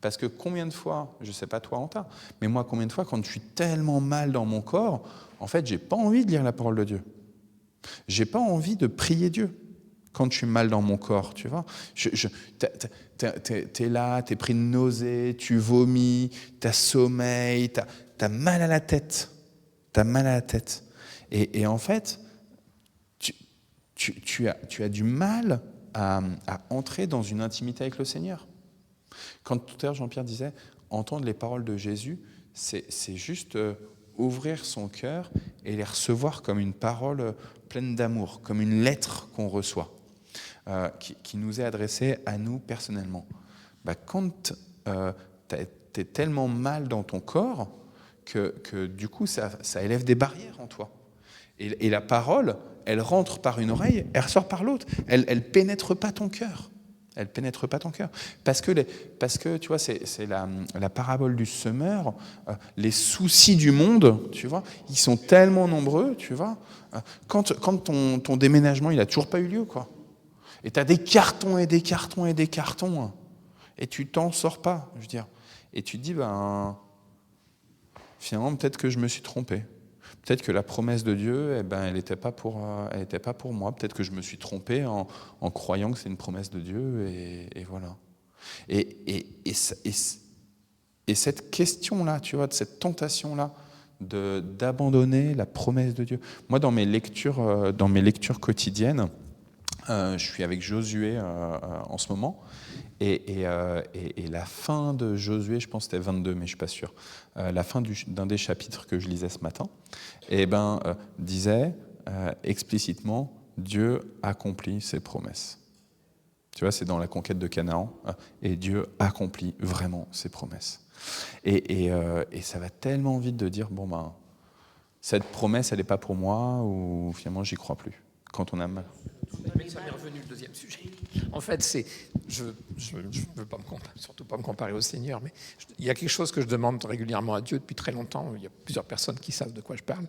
Parce que combien de fois, je ne sais pas toi, Anta, mais moi, combien de fois, quand je suis tellement mal dans mon corps, en fait, je n'ai pas envie de lire la parole de Dieu. Je n'ai pas envie de prier Dieu quand je suis mal dans mon corps, tu vois. T'es là, t'es pris de nausée, tu vomis, t'as sommeil, t'as mal à la tête. T'as mal à la tête. Et en fait, tu as du mal à entrer dans une intimité avec le Seigneur. Quand tout à l'heure Jean-Pierre disait, entendre les paroles de Jésus, c'est juste ouvrir son cœur et les recevoir comme une parole pleine d'amour, comme une lettre qu'on reçoit, qui nous est adressée à nous personnellement. Quand tu es tellement mal dans ton corps que du coup, ça élève des barrières en toi. Et la parole, elle rentre par une oreille, elle ressort par l'autre. Elle pénètre pas ton cœur. Elle pénètre pas ton cœur. Parce que tu vois, c'est la parabole du semeur. Les soucis du monde, tu vois, ils sont tellement nombreux, tu vois. Quand ton déménagement, il a toujours pas eu lieu, quoi. Et tu as des cartons et des cartons et des cartons. Et tu t'en sors pas, je veux dire. Et tu te dis, finalement, peut-être que je me suis trompé. Peut-être que la promesse de Dieu, elle n'était pas pour moi. Peut-être que je me suis trompé en croyant que c'est une promesse de Dieu, et voilà. Et cette question-là, tu vois, de cette tentation-là, d'abandonner la promesse de Dieu. Moi, dans mes lectures quotidiennes, je suis avec Josué en ce moment. Et la fin de Josué, je pense que c'était 22, mais je ne suis pas sûr, la fin d'un des chapitres que je lisais ce matin, disait explicitement, Dieu accomplit ses promesses. Tu vois, c'est dans la conquête de Canaan, et Dieu accomplit vraiment ses promesses. Et ça va tellement vite de dire, cette promesse, elle n'est pas pour moi, ou finalement, j'y crois plus, quand on a mal. Mais ça m'est revenu le deuxième sujet. En fait, je ne veux pas surtout pas me comparer au Seigneur, mais il y a quelque chose que je demande régulièrement à Dieu depuis très longtemps. Il y a plusieurs personnes qui savent de quoi je parle.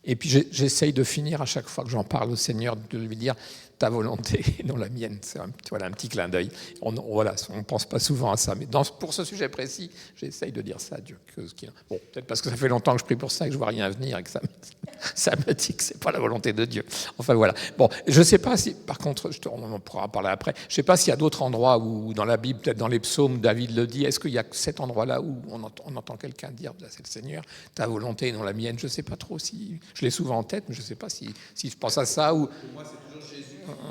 Et puis j'essaye de finir à chaque fois que j'en parle au Seigneur, de lui dire ta volonté et non la mienne. C'est un petit clin d'œil. On ne pense pas souvent à ça, mais pour ce sujet précis, j'essaye de dire ça à Dieu. Peut-être parce que ça fait longtemps que je prie pour ça et que je ne vois rien venir et que ça me dit que ce n'est pas la volonté de Dieu. Enfin voilà. Bon, je ne sais pas si, par contre, on en pourra parler après, je ne sais pas s'il y a d'autres endroits où dans la Bible, peut-être dans les psaumes, David le dit, est-ce qu'il y a cet endroit-là où on entend quelqu'un dire, c'est le Seigneur, ta volonté et non la mienne. Je ne sais pas trop si... Je l'ai souvent en tête, mais je ne sais pas si je pense à ça ou... Pour moi, c'est toujours Jésus.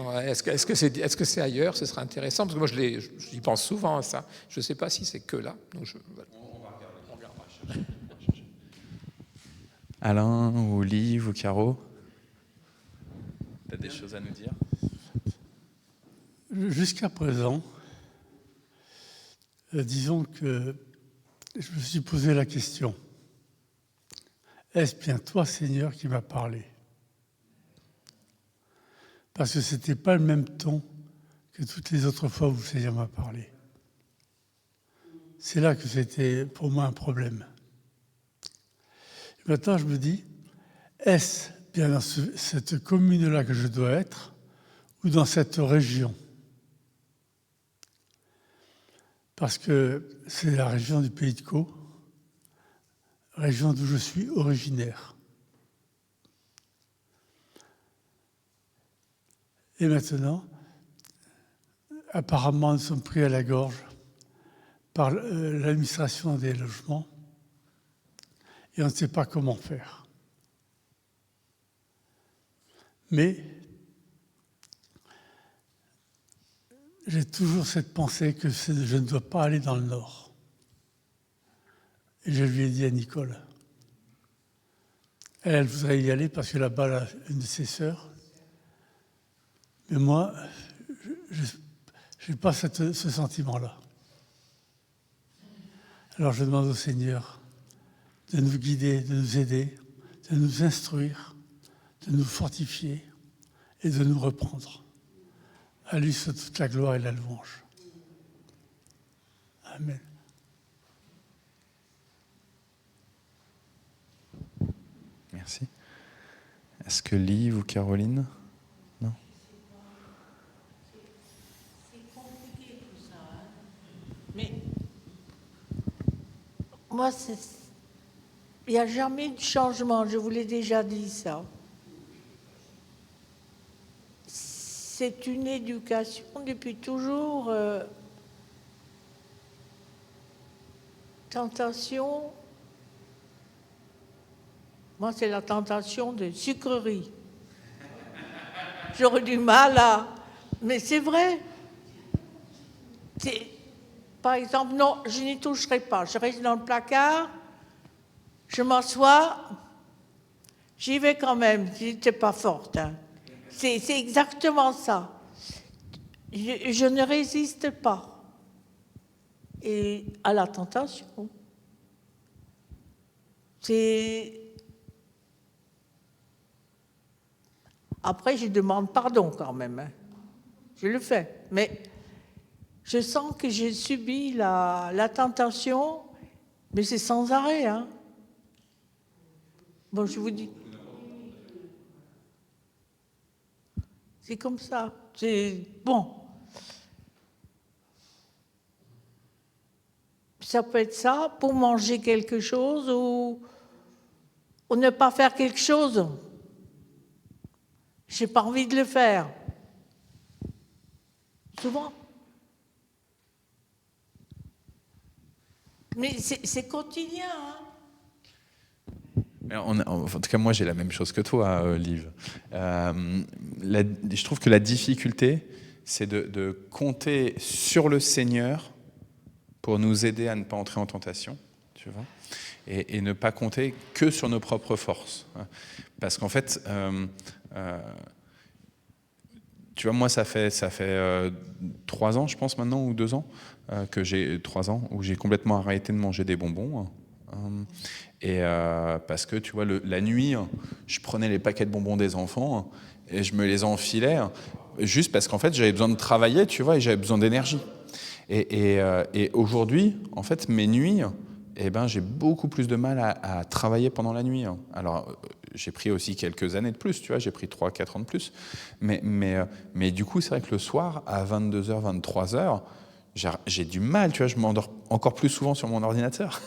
Ouais, est-ce que c'est ailleurs? Ce serait intéressant, parce que moi, j'y pense souvent à ça. Je ne sais pas si c'est que là. Donc voilà. On regardera. Alain, ou Liv, ou Caro, tu as des choses à nous dire? Jusqu'à présent, disons que je me suis posé la question, est-ce bien toi, Seigneur, qui m'as parlé? Parce que ce n'était pas le même ton que toutes les autres fois où le Seigneur m'a parlé. C'est là que c'était pour moi un problème. Et maintenant, je me dis, est-ce bien dans cette commune-là que je dois être ou dans cette région? Parce que c'est la région du Pays de Caux, région d'où je suis originaire. Et maintenant, apparemment, nous sommes pris à la gorge par l'administration des logements et on ne sait pas comment faire. Mais j'ai toujours cette pensée que je ne dois pas aller dans le Nord. Et je lui ai dit à Nicole. Elle voudrait y aller parce que là-bas, elle a une de ses sœurs. Mais moi, je n'ai pas ce sentiment-là. Alors je demande au Seigneur de nous guider, de nous aider, de nous instruire, de nous fortifier et de nous reprendre. À lui soit toute la gloire et la louange. Amen. Merci. Est-ce que Liv ou Caroline? Non. C'est compliqué tout ça. Mais moi, il n'y a jamais de changement, je vous l'ai déjà dit ça. C'est une éducation depuis toujours. Tentation. Moi, c'est la tentation de sucrerie. J'aurais du mal à... Mais c'est vrai. par exemple, non, je n'y toucherai pas. Je reste dans le placard, je m'assois, j'y vais quand même, si j'étais pas forte. Hein. C'est exactement ça. Je ne résiste pas. Et à la tentation. Après, je demande pardon quand même. Hein. Je le fais. Mais je sens que j'ai subi la tentation, mais c'est sans arrêt. Hein. Bon, je vous dis. C'est comme ça. C'est bon. Ça peut être ça, pour manger quelque chose ou ne pas faire quelque chose. J'ai pas envie de le faire. Souvent. Mais c'est quotidien. Hein. En tout cas, moi, j'ai la même chose que toi, Liv. Je trouve que la difficulté, c'est de compter sur le Seigneur pour nous aider à ne pas entrer en tentation, tu vois, et ne pas compter que sur nos propres forces. Parce qu'en fait, tu vois, moi, ça fait 3 ans, je pense maintenant, ou 2 ans, que j'ai 3 ans, où j'ai complètement arrêté de manger des bonbons. Et parce que, tu vois, la nuit, je prenais les paquets de bonbons des enfants et je me les enfilais, juste parce qu'en fait, j'avais besoin de travailler, tu vois, et j'avais besoin d'énergie. Et aujourd'hui, en fait, mes nuits, eh ben, j'ai beaucoup plus de mal à travailler pendant la nuit. Alors, j'ai pris aussi quelques années de plus, tu vois, j'ai pris 3-4 ans de plus. Mais du coup, c'est vrai que le soir, à 22h, 23h, j'ai du mal, tu vois, je m'endors encore plus souvent sur mon ordinateur.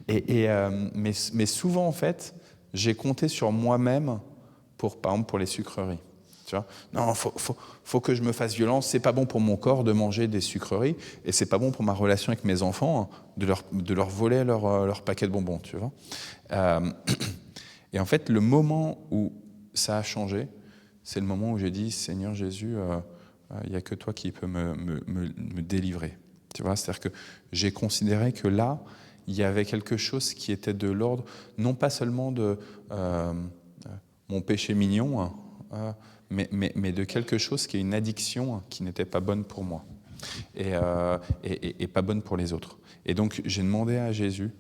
Mais souvent, en fait, j'ai compté sur moi-même, par exemple, pour les sucreries. Tu vois, non, faut que je me fasse violence. C'est pas bon pour mon corps de manger des sucreries, et c'est pas bon pour ma relation avec mes enfants de leur voler leur paquet de bonbons. Tu vois. Et en fait, le moment où ça a changé, c'est le moment où j'ai dit, Seigneur Jésus, il n'y a que toi qui peux me délivrer. Tu vois, c'est-à-dire que j'ai considéré que là, il y avait quelque chose qui était de l'ordre, non pas seulement de mon péché mignon, mais de quelque chose qui est une addiction qui n'était pas bonne pour moi et pas bonne pour les autres. Et donc j'ai demandé à Jésus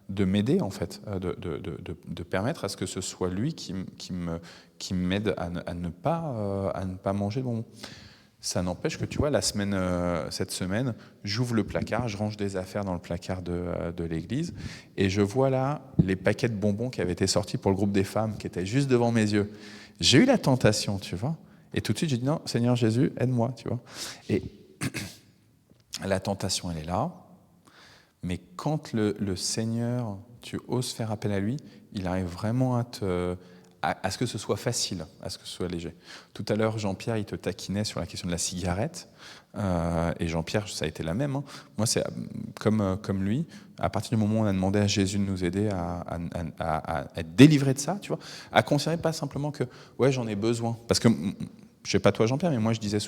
de m'aider en fait, de permettre à ce que ce soit lui qui m'aide à ne pas manger bon. Ça n'empêche que tu vois, cette semaine, j'ouvre le placard, je range des affaires dans le placard de l'église et je vois là les paquets de bonbons qui avaient été sortis pour le groupe des femmes qui étaient juste devant mes yeux. J'ai eu la tentation, tu vois. Et tout de suite, j'ai dit non, Seigneur Jésus, aide-moi, tu vois. Et la tentation, elle est là. Mais quand le Seigneur, tu oses faire appel à lui, il arrive vraiment à ce que ce soit facile, à ce que ce soit léger. Tout à l'heure, Jean-Pierre, il te taquinait sur la question de la cigarette. Et Jean-Pierre, ça a été la même. Hein. Moi, c'est comme lui. À partir du moment où on a demandé à Jésus de nous aider à être délivré de ça, tu vois, à considérer pas simplement que ouais, j'en ai besoin. Parce que je sais pas toi, Jean-Pierre, mais moi je disais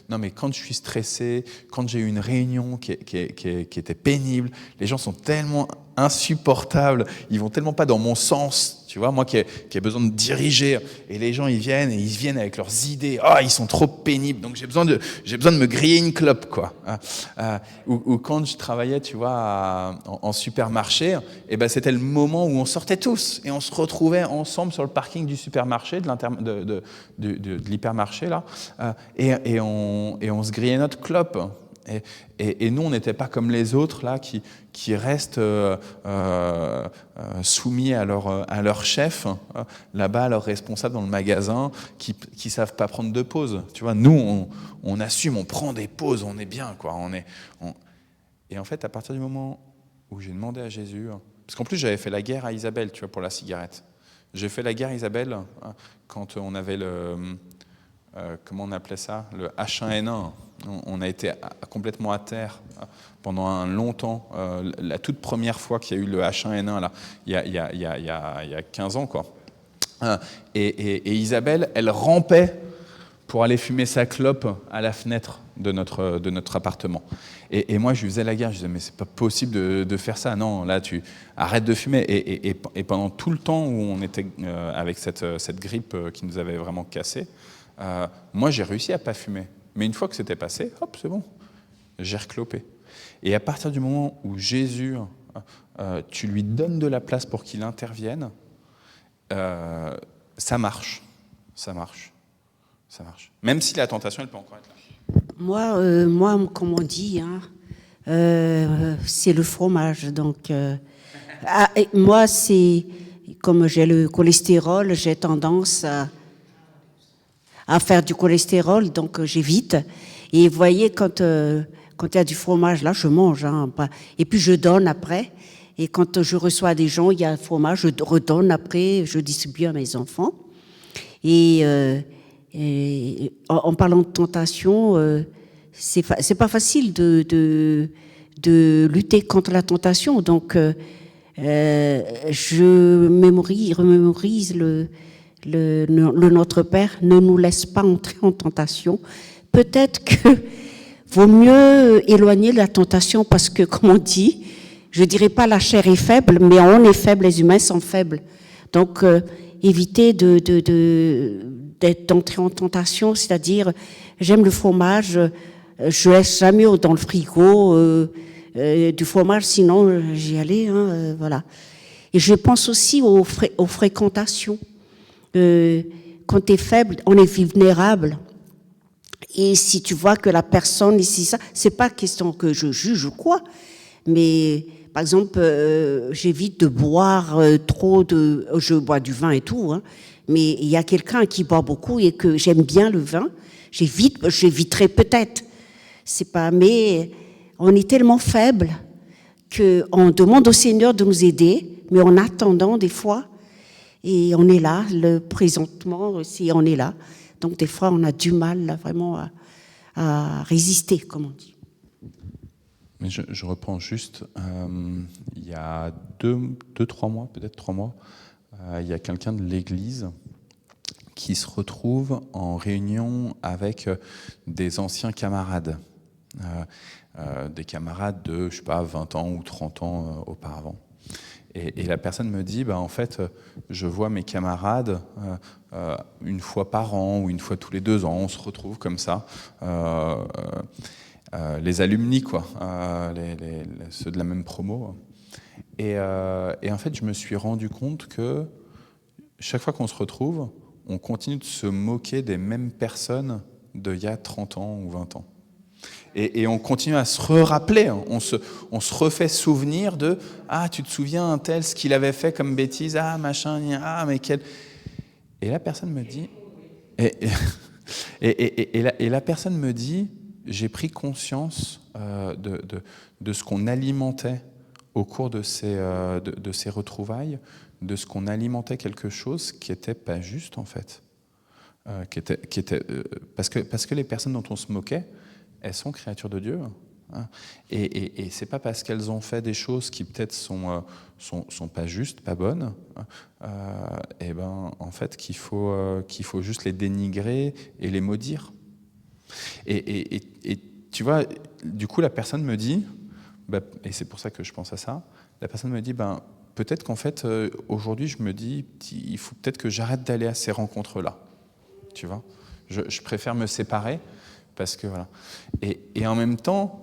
non mais quand je suis stressé, quand j'ai eu une réunion qui était pénible, les gens sont tellement insupportables, ils vont tellement pas dans mon sens. Tu vois, moi qui ai besoin de diriger, et les gens ils viennent avec leurs idées. Ah, ils sont trop pénibles, donc j'ai besoin de me griller une clope, quoi. Ou quand je travaillais, tu vois, en supermarché, et ben c'était le moment où on sortait tous et on se retrouvait ensemble sur le parking du supermarché, de l'hypermarché là, et on se grillait notre clope. Et nous, on n'était pas comme les autres là qui restent soumis à leur chef, là-bas, à leur responsable dans le magasin, qui savent pas prendre de pause. Tu vois, nous, on assume, on prend des pauses, on est bien, quoi. Et en fait, à partir du moment où j'ai demandé à Jésus, parce qu'en plus j'avais fait la guerre à Isabelle, tu vois, pour la cigarette. J'ai fait la guerre à Isabelle quand on avait comment on appelait ça, le H1N1. On a été complètement à terre pendant un long temps. La toute première fois qu'il y a eu le H1N1, là, il y a 15 ans, quoi. Et Isabelle, elle rampait pour aller fumer sa clope à la fenêtre de notre appartement. Et moi, je lui faisais la guerre. Je disais, mais c'est pas possible de faire ça. Non, là, tu arrêtes de fumer. Et pendant tout le temps où on était avec cette grippe qui nous avait vraiment cassé, moi, j'ai réussi à pas fumer. Mais une fois que c'était passé, hop, c'est bon. J'ai reclopé. Et à partir du moment où Jésus, tu lui donnes de la place pour qu'il intervienne, ça marche. Ça marche. Ça marche. Même si la tentation, elle peut encore être là. Moi, comme on dit, hein, c'est le fromage. Donc, moi, c'est comme j'ai le cholestérol, j'ai tendance à faire du cholestérol, donc j'évite. Et vous voyez, quand il y a du fromage, là, je mange. Hein, et puis je donne après. Et quand je reçois des gens, il y a un fromage, je redonne après, je distribue à mes enfants. Et en parlant de tentation, c'est pas facile de lutter contre la tentation. Donc, je remémorise le Notre Père, ne nous laisse pas entrer en tentation. Peut-être que vaut mieux éloigner la tentation parce que, comme on dit, je dirais pas la chair est faible, mais on est faible, les humains sont faibles. Donc, éviter d'être entré en tentation, c'est-à-dire, j'aime le fromage, je laisse jamais dans le frigo du fromage, sinon j'y allais, hein, voilà. Et je pense aussi aux fréquentations. Quand tu es faible, on est vulnérable. Et si tu vois que la personne ici, ça, c'est pas question que je juge ou quoi, mais par exemple, j'évite de boire je bois du vin et tout, hein, mais il y a quelqu'un qui boit beaucoup et que j'aime bien le vin, j'éviterai peut-être. C'est pas, mais on est tellement faible qu'on demande au Seigneur de nous aider, mais en attendant des fois, et on est là, le présentement aussi, on est là. Donc des fois, on a du mal là, vraiment à résister, comme on dit. Mais je reprends juste, il y a 3 mois, peut-être 3 mois, il y a quelqu'un de l'église qui se retrouve en réunion avec des anciens camarades, des camarades de, je sais pas, 20 ans ou 30 ans auparavant. Et la personne me dit, en fait, je vois mes camarades une fois par an ou une fois tous les 2 ans, on se retrouve comme ça, les alumni, quoi, ceux de la même promo. Et en fait, je me suis rendu compte que chaque fois qu'on se retrouve, on continue de se moquer des mêmes personnes d'il y a 30 ans ou 20 ans. Et on continue à se rappeler, on se refait souvenir de « Ah, tu te souviens, un tel, ce qu'il avait fait comme bêtise, ah, machin, ah, mais quel... » Et la personne me dit... Et la personne me dit, j'ai pris conscience de ce qu'on alimentait au cours de ces retrouvailles, de ce qu'on alimentait quelque chose qui n'était pas juste, en fait. Parce que les personnes dont on se moquait, elles sont créatures de Dieu. Hein, et c'est pas parce qu'elles ont fait des choses qui peut-être sont pas justes, pas bonnes, et en fait qu'il faut juste les dénigrer et les maudire. Et tu vois, du coup la personne me dit, et c'est pour ça que je pense à ça, la personne me dit, peut-être qu'en fait aujourd'hui je me dis, il faut peut-être que j'arrête d'aller à ces rencontres-là. Tu vois, je préfère me séparer. Parce que voilà. Et en même temps,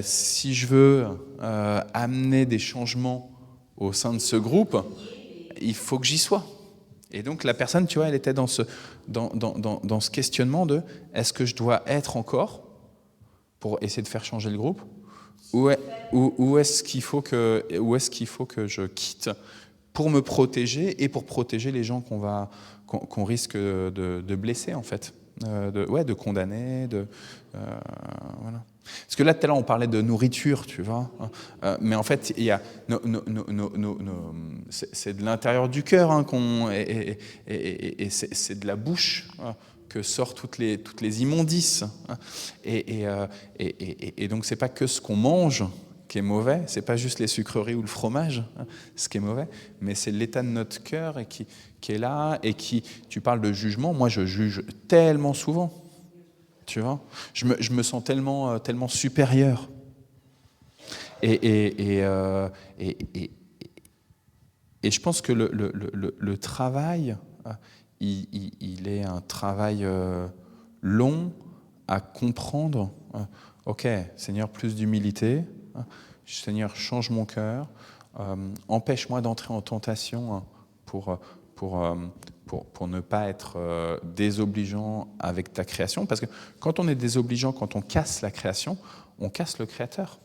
si je veux amener des changements au sein de ce groupe, il faut que j'y sois. Et donc la personne, tu vois, elle était dans ce questionnement de est-ce que je dois être encore pour essayer de faire changer le groupe, ou est-ce qu'il faut que je quitte pour me protéger et pour protéger les gens qu'on risque de blesser en fait. De condamner, voilà. Parce que là, tout à l'heure, on parlait de nourriture, tu vois. Mais en fait, il y a c'est de l'intérieur du cœur, hein, et c'est de la bouche que sortent toutes les immondices. Et donc, c'est pas que ce qu'on mange qui est mauvais, c'est pas juste les sucreries ou le fromage, ce qui est mauvais, mais c'est l'état de notre cœur et qui est là, et tu parles de jugement, moi je juge tellement souvent, Tu vois, je me sens tellement supérieur. Et je pense que le travail, il est un travail long à comprendre. Ok, Seigneur, plus d'humilité. Seigneur, change mon cœur. Empêche-moi d'entrer en tentation pour ne pas être désobligeant avec ta création. Parce que quand on est désobligeant, quand on casse la création, on casse le Créateur.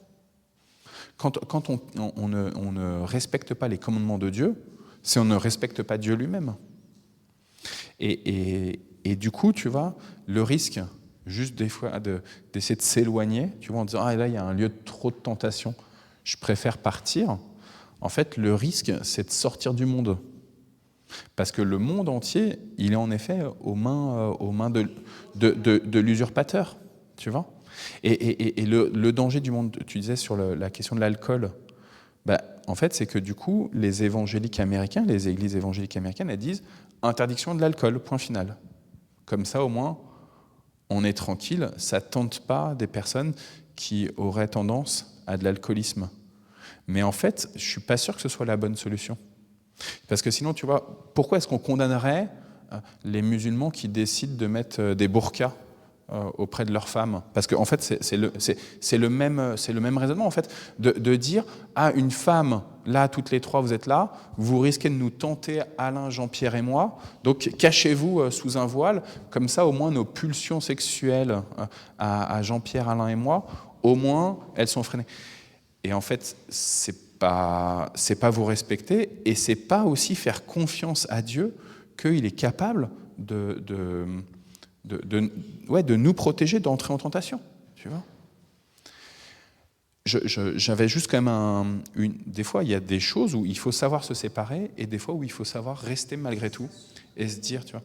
Quand on ne respecte pas les commandements de Dieu, c'est on ne respecte pas Dieu lui-même. Et du coup, tu vois, le risque, juste des fois, d'essayer de s'éloigner, tu vois, en disant « Ah, là, il y a un lieu de trop de tentation, je préfère partir », en fait, le risque, c'est de sortir du monde. Parce que le monde entier, il est en effet aux mains de l'usurpateur, tu vois. Et le danger du monde, tu disais sur la question de l'alcool, en fait, c'est que du coup, les évangéliques américains, les églises évangéliques américaines, elles disent interdiction de l'alcool, point final. Comme ça, au moins, on est tranquille, ça ne tente pas des personnes qui auraient tendance à de l'alcoolisme. Mais en fait, je ne suis pas sûr que ce soit la bonne solution. Parce que sinon, tu vois, pourquoi est-ce qu'on condamnerait les musulmans qui décident de mettre des burqas auprès de leurs femmes? Parce qu'en fait, c'est le même raisonnement, en fait, de dire « Ah, une femme, là, toutes les trois, vous êtes là, vous risquez de nous tenter, Alain, Jean-Pierre et moi, donc cachez-vous sous un voile, comme ça, au moins, nos pulsions sexuelles à Jean-Pierre, Alain et moi, au moins, elles sont freinées. » Et en fait, c'est pas vous respecter, et c'est pas aussi faire confiance à Dieu qu'il est capable de nous protéger d'entrer en tentation, tu vois. J'avais juste quand même des fois, il y a des choses où il faut savoir se séparer, et des fois où il faut savoir rester malgré tout, et se dire, tu vois.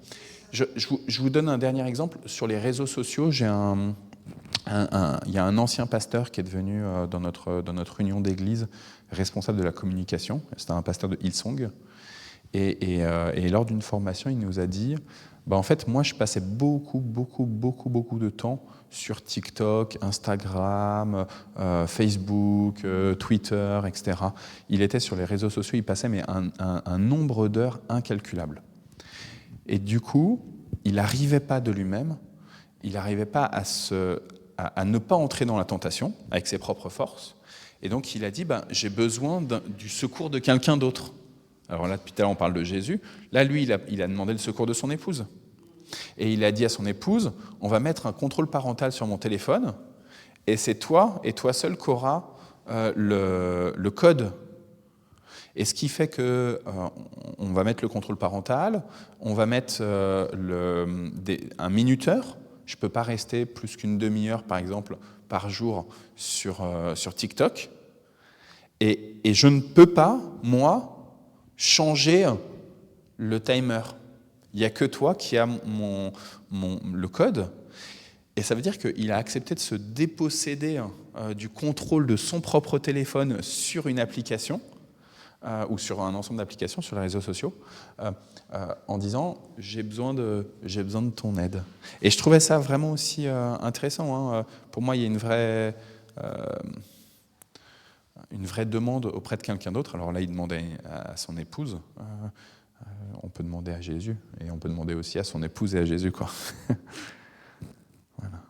Je vous donne un dernier exemple. Sur les réseaux sociaux, il y a un ancien pasteur qui est devenu, dans notre union d'église, responsable de la communication. C'était un pasteur de Hillsong. Et lors d'une formation, il nous a dit, en fait, moi, je passais beaucoup de temps sur TikTok, Instagram, Facebook, Twitter, etc. Il était sur les réseaux sociaux, il passait mais un nombre d'heures incalculable. Et du coup, il n'arrivait pas de lui-même, il n'arrivait pas à ne pas entrer dans la tentation avec ses propres forces. Et donc, il a dit, j'ai besoin du secours de quelqu'un d'autre. Alors là, depuis tout à l'heure, on parle de Jésus. Là, lui, il a demandé le secours de son épouse. Et il a dit à son épouse, on va mettre un contrôle parental sur mon téléphone, et c'est toi, et toi seul, qui auras le code. Et ce qui fait que on va mettre le contrôle parental, on va mettre un minuteur. Je ne peux pas rester plus qu'une demi-heure, par exemple, par jour sur TikTok. Et je ne peux pas, moi, changer le timer. Il n'y a que toi qui as le code. Et ça veut dire qu'il a accepté de se déposséder du contrôle de son propre téléphone sur une application ou sur un ensemble d'applications sur les réseaux sociaux en disant « j'ai besoin de ton aide ». Et je trouvais ça vraiment aussi intéressant. Pour moi, il y a une vraie demande auprès de quelqu'un d'autre. Alors là, il demandait à son épouse. On peut demander à Jésus, et on peut demander aussi à son épouse et à Jésus, quoi. Voilà.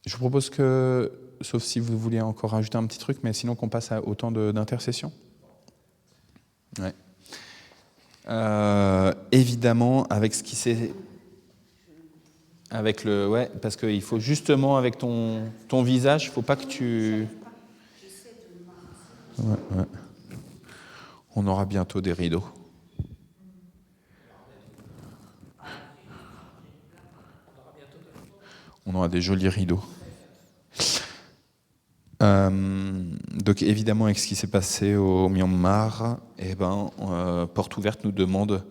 Je vous propose que, sauf si vous vouliez encore rajouter un petit truc, mais sinon qu'on passe au temps d'intercession. Ouais. Évidemment, avec ce qui s'est... parce qu'il faut justement, avec ton visage, il ne faut pas que tu... Ouais. On aura bientôt des rideaux. On aura des jolis rideaux. Donc évidemment, avec ce qui s'est passé au Myanmar, Porte Ouverte nous demande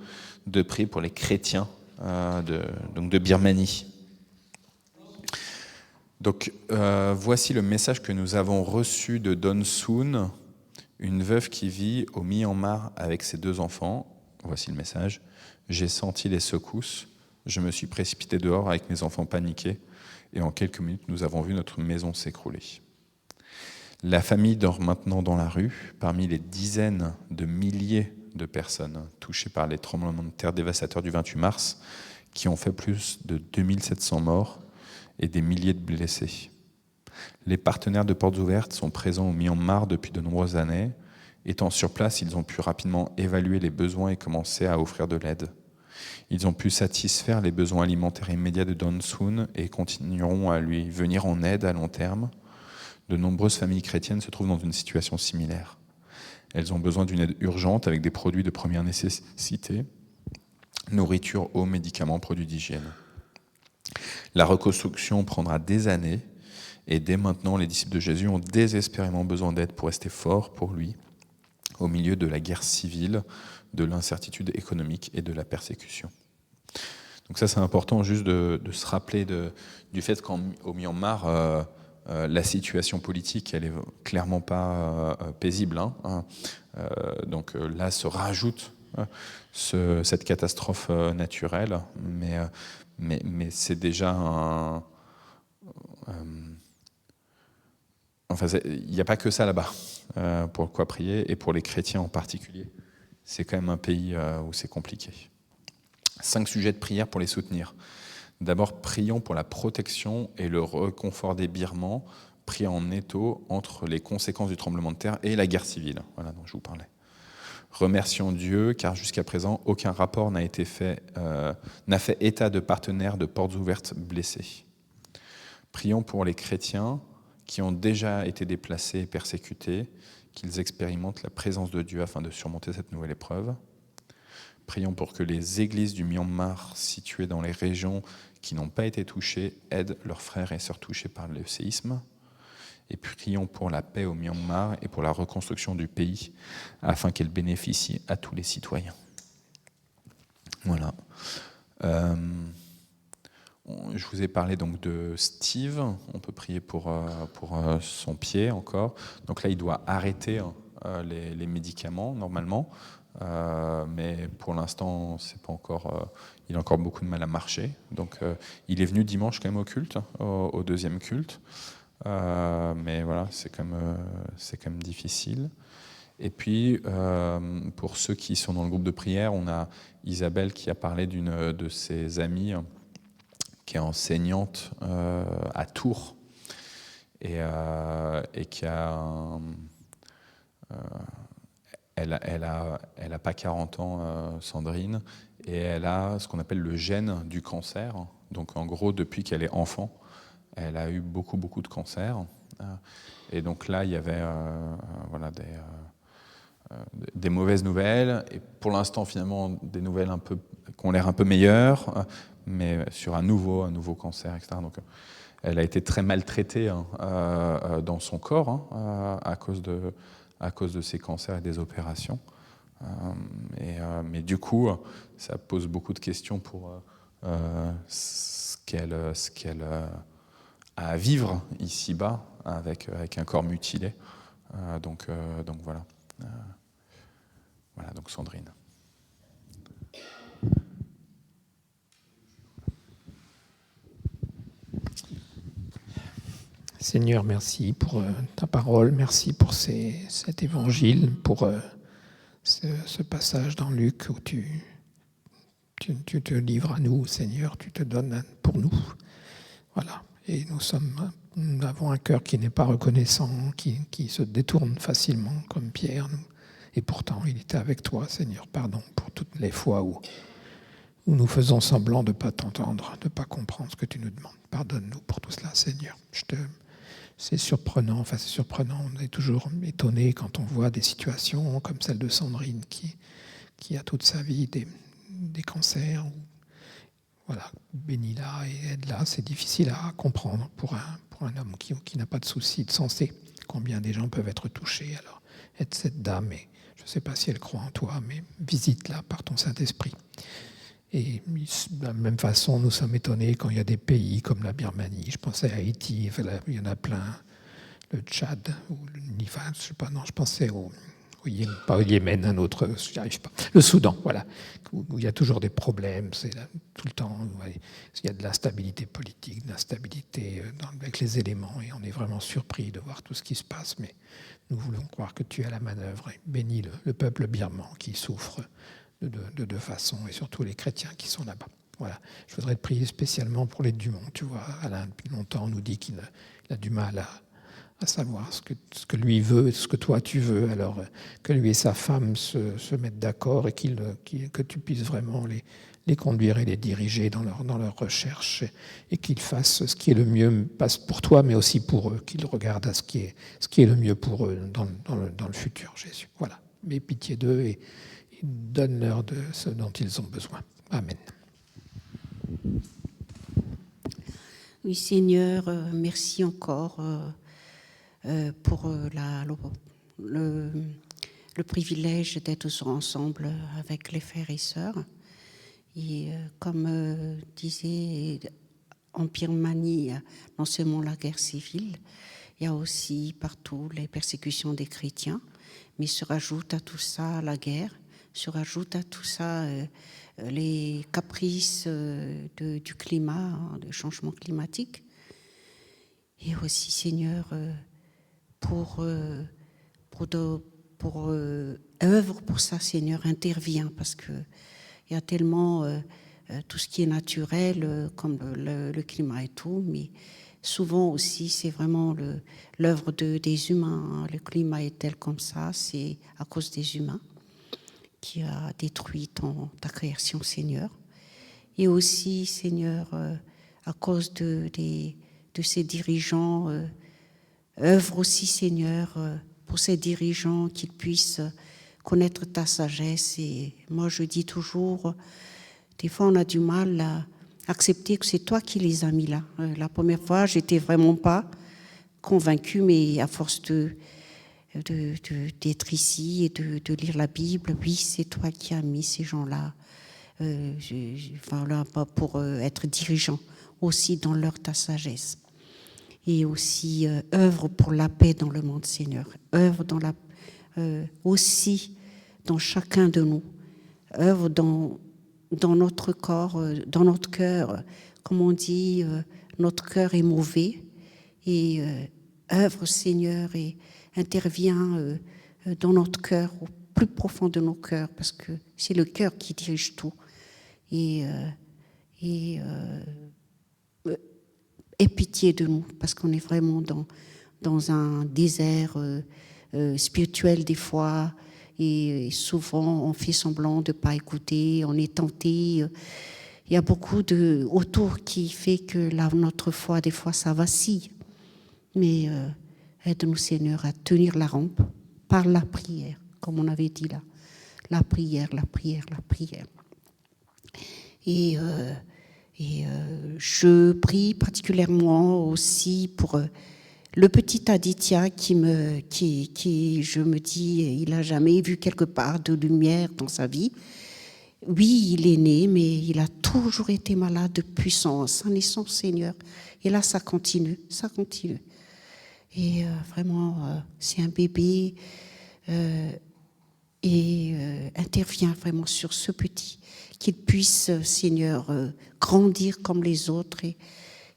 de prier pour les chrétiens de Birmanie. Donc voici le message que nous avons reçu de Don Soon, une veuve qui vit au Myanmar avec ses 2 enfants. Voici le message. J'ai senti les secousses. Je me suis précipité dehors avec mes enfants paniqués et en quelques minutes, nous avons vu notre maison s'écrouler. La famille dort maintenant dans la rue, parmi les dizaines de milliers de personnes touchées par les tremblements de terre dévastateurs du 28 mars, qui ont fait plus de 2700 morts et des milliers de blessés. Les partenaires de Portes Ouvertes sont présents au Myanmar depuis de nombreuses années. Étant sur place, ils ont pu rapidement évaluer les besoins et commencer à offrir de l'aide. Ils ont pu satisfaire les besoins alimentaires immédiats de Don Sun et continueront à lui venir en aide à long terme. De nombreuses familles chrétiennes se trouvent dans une situation similaire. Elles ont besoin d'une aide urgente avec des produits de première nécessité, nourriture, eau, médicaments, produits d'hygiène. La reconstruction prendra des années et dès maintenant, les disciples de Jésus ont désespérément besoin d'aide pour rester forts pour lui au milieu de la guerre civile, de l'incertitude économique et de la persécution. Donc ça, c'est important juste de se rappeler du fait qu'au Myanmar, la situation politique, elle est clairement pas paisible. Donc là, se rajoute cette catastrophe naturelle, mais c'est déjà il n'y a pas que ça là-bas pour quoi prier, et pour les chrétiens en particulier. C'est quand même un pays où c'est compliqué. 5 sujets de prière pour les soutenir. D'abord, prions pour la protection et le réconfort des Birmans, pris en étau entre les conséquences du tremblement de terre et la guerre civile, voilà dont je vous parlais. Remercions Dieu, car jusqu'à présent, aucun rapport n'a fait état de partenaires de Portes Ouvertes blessés. Prions pour les chrétiens qui ont déjà été déplacés et persécutés, qu'ils expérimentent la présence de Dieu afin de surmonter cette nouvelle épreuve. Prions pour que les églises du Myanmar situées dans les régions qui n'ont pas été touchées aident leurs frères et sœurs touchés par le séisme. Et prions pour la paix au Myanmar et pour la reconstruction du pays afin qu'elle bénéficie à tous les citoyens. Voilà. Je vous ai parlé donc de Steve. On peut prier pour son pied encore. Donc là, il doit arrêter les médicaments normalement. Mais pour l'instant, c'est pas encore. Il a encore beaucoup de mal à marcher. Donc, il est venu dimanche quand même au culte, au deuxième culte. Mais voilà, c'est quand même difficile. Et puis, pour ceux qui sont dans le groupe de prière, on a Isabelle qui a parlé d'une de ses amies qui est enseignante à Tours et qui a elle a pas 40 ans, Sandrine, et elle a ce qu'on appelle le gène du cancer. Donc en gros, depuis qu'elle est enfant, elle a eu beaucoup de cancers. Et donc là, il y avait des mauvaises nouvelles, et pour l'instant, finalement, des nouvelles qui ont l'air un peu meilleures, mais sur un nouveau cancer, etc. Donc, elle a été très maltraitée dans son corps à cause de ces cancers et des opérations. Mais du coup, ça pose beaucoup de questions pour ce qu'elle a à vivre ici-bas avec un corps mutilé. Donc voilà. Voilà, donc Sandrine. Seigneur, merci pour ta parole, merci pour cet évangile, pour ce passage dans Luc où tu te livres à nous, Seigneur, tu te donnes pour nous. Voilà. Et nous avons un cœur qui n'est pas reconnaissant, qui se détourne facilement, comme Pierre. Et pourtant, il était avec toi, Seigneur. Pardon pour toutes les fois où nous faisons semblant de ne pas t'entendre, de ne pas comprendre ce que tu nous demandes. Pardonne-nous pour tout cela, Seigneur. C'est surprenant, on est toujours étonné quand on voit des situations comme celle de Sandrine qui a toute sa vie des cancers. Voilà, bénis-la et aide-la. C'est difficile à comprendre pour un homme qui n'a pas de souci de santé. Combien des gens peuvent être touchés. Alors, aide cette dame, et je ne sais pas si elle croit en toi, mais visite-la par ton Saint-Esprit. Et de la même façon, nous sommes étonnés quand il y a des pays comme la Birmanie. Je pensais à Haïti, il y en a plein. Le Tchad, ou le Niger, je sais pas, non, je pensais au pas au Yémen, un autre, j'y arrive pas. Le Soudan, voilà, où il y a toujours des problèmes, c'est là, tout le temps, il y a de l'instabilité politique, de l'instabilité avec les éléments, et on est vraiment surpris de voir tout ce qui se passe, mais nous voulons croire que tu es à la manœuvre, et bénis le peuple birman qui souffre de deux façons, et surtout les chrétiens qui sont là-bas. Voilà. Je voudrais te prier spécialement pour les Dumont. Tu vois, Alain, depuis longtemps, nous dit qu'il a du mal à savoir ce que lui veut, ce que toi tu veux. Alors que lui et sa femme se mettent d'accord et que tu puisses vraiment les conduire et les diriger dans leur recherche et qu'ils fassent ce qui est le mieux, pas pour toi, mais aussi pour eux, qu'ils regardent à ce qui est le mieux pour eux dans le futur, Jésus. Voilà. Mais pitié d'eux et donne-leur de ce dont ils ont besoin. Amen. Oui, Seigneur, merci encore pour le privilège d'être ensemble avec les frères et sœurs. Et comme disait en Birmanie, non seulement la guerre civile, il y a aussi partout les persécutions des chrétiens, mais se rajoute à tout ça la guerre, se rajoute à tout ça les caprices du climat, du changement climatique. Et aussi, Seigneur, œuvre pour ça, Seigneur, intervient, parce qu'il y a tellement tout ce qui est naturel, comme le climat et tout, mais souvent aussi, c'est vraiment l'œuvre des humains. Le climat est tel comme ça, c'est à cause des humains qui a détruit ta création, Seigneur. Et aussi, Seigneur, à cause de ces dirigeants, œuvre aussi, Seigneur, pour ces dirigeants qu'ils puissent connaître ta sagesse. Et moi, je dis toujours, des fois, on a du mal à accepter que c'est toi qui les as mis là. La première fois, j'étais vraiment pas convaincue, mais à force d'être ici et de lire la Bible, oui, c'est toi qui as mis ces gens-là voilà, pour être dirigeants aussi dans ta sagesse. Et aussi œuvre pour la paix dans le monde, Seigneur. Œuvre aussi dans chacun de nous. Œuvre dans notre corps, dans notre cœur. Comme on dit, notre cœur est mauvais. Et œuvre, Seigneur, et intervient dans notre cœur, au plus profond de nos cœurs, parce que c'est le cœur qui dirige tout. Et aie pitié de nous, parce qu'on est vraiment dans un désert spirituel des fois, et souvent on fait semblant de ne pas écouter, on est tenté. Il y a beaucoup autour qui fait que notre foi, des fois, ça vacille. Mais aide-nous, Seigneur, à tenir la rampe par la prière, comme on avait dit là. La prière, la prière, la prière. Et je prie particulièrement aussi pour le petit Aditya qui je me dis, il n'a jamais vu quelque part de lumière dans sa vie. Oui, il est né, mais il a toujours été malade depuis sa naissance, Seigneur. Et là, ça continue, ça continue. Et vraiment, c'est un bébé et intervient vraiment sur ce petit, qu'il puisse, Seigneur, grandir comme les autres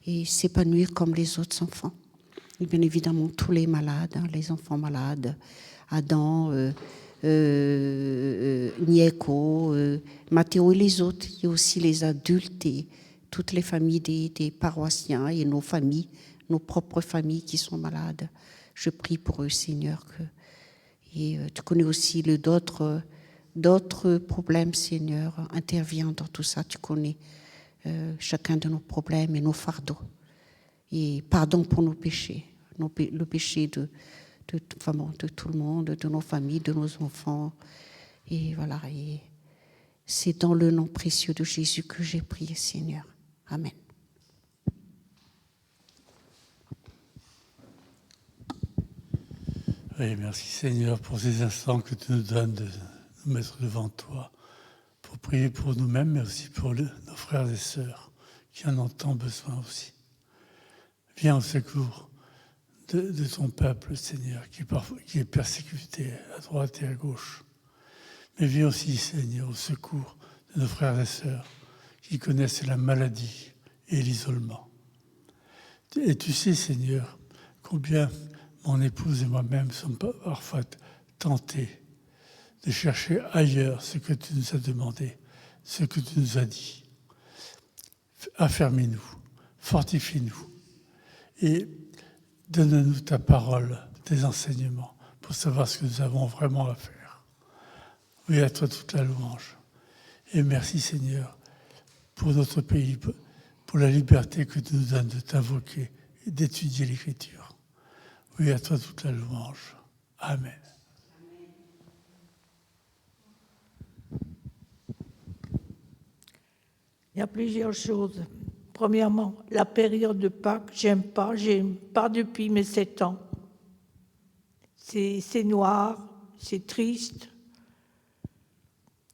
et s'épanouir comme les autres enfants. Et bien évidemment, tous les malades, les enfants malades, Adam, Nieko, Mathéo et les autres, il y a aussi les adultes et toutes les familles des paroissiens et nos familles, nos propres familles qui sont malades. Je prie pour eux, Seigneur. Et tu connais aussi d'autres problèmes, Seigneur. Interviens dans tout ça. Tu connais chacun de nos problèmes et nos fardeaux. Et pardon pour nos péchés. Le péché de tout le monde, de nos familles, de nos enfants. Et voilà. Et c'est dans le nom précieux de Jésus que j'ai prié, Seigneur. Amen. Oui, merci Seigneur pour ces instants que tu nous donnes de nous mettre devant toi, pour prier pour nous-mêmes, mais aussi pour nos frères et sœurs qui en ont tant besoin aussi. Viens au secours de ton peuple, Seigneur, qui est persécuté à droite et à gauche. Mais viens aussi, Seigneur, au secours de nos frères et sœurs qui connaissent la maladie et l'isolement. Et tu sais, Seigneur, combien mon épouse et moi-même sommes parfois tentés de chercher ailleurs ce que tu nous as demandé, ce que tu nous as dit. Affermis-nous, fortifie-nous et donne-nous ta parole, tes enseignements pour savoir ce que nous avons vraiment à faire. Oui, à toi toute la louange. Et merci Seigneur pour notre pays, pour la liberté que tu nous donnes de t'invoquer et d'étudier l'Écriture. Oui, à toi toute la louange. Amen. Il y a plusieurs choses. Premièrement, la période de Pâques, j'aime pas depuis mes 7 ans. C'est noir, c'est triste.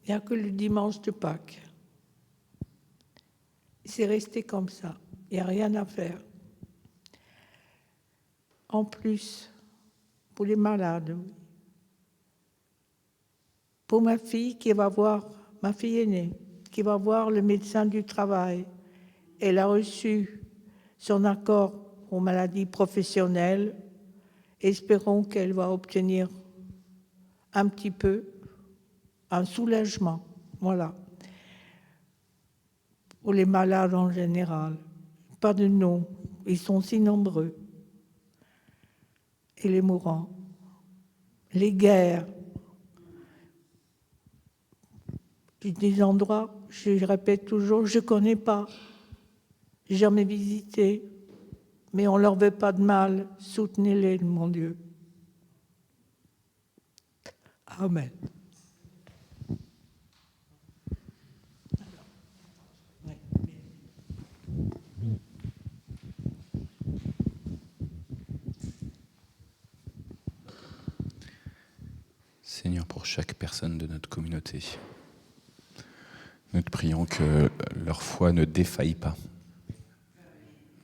Il n'y a que le dimanche de Pâques. C'est resté comme ça. Il n'y a rien à faire. En plus, pour les malades, pour ma fille ma fille aînée, qui va voir le médecin du travail. Elle a reçu son accord aux maladies professionnelles. Espérons qu'elle va obtenir un petit peu un soulagement. Voilà. Pour les malades en général. Pas de nom. Ils sont si nombreux. Et les mourants. Les guerres. Des endroits, je répète toujours, je ne connais pas, jamais visité, mais on ne leur veut pas de mal, soutenez-les, mon Dieu. Amen. Seigneur, pour chaque personne de notre communauté, nous te prions que leur foi ne défaille pas.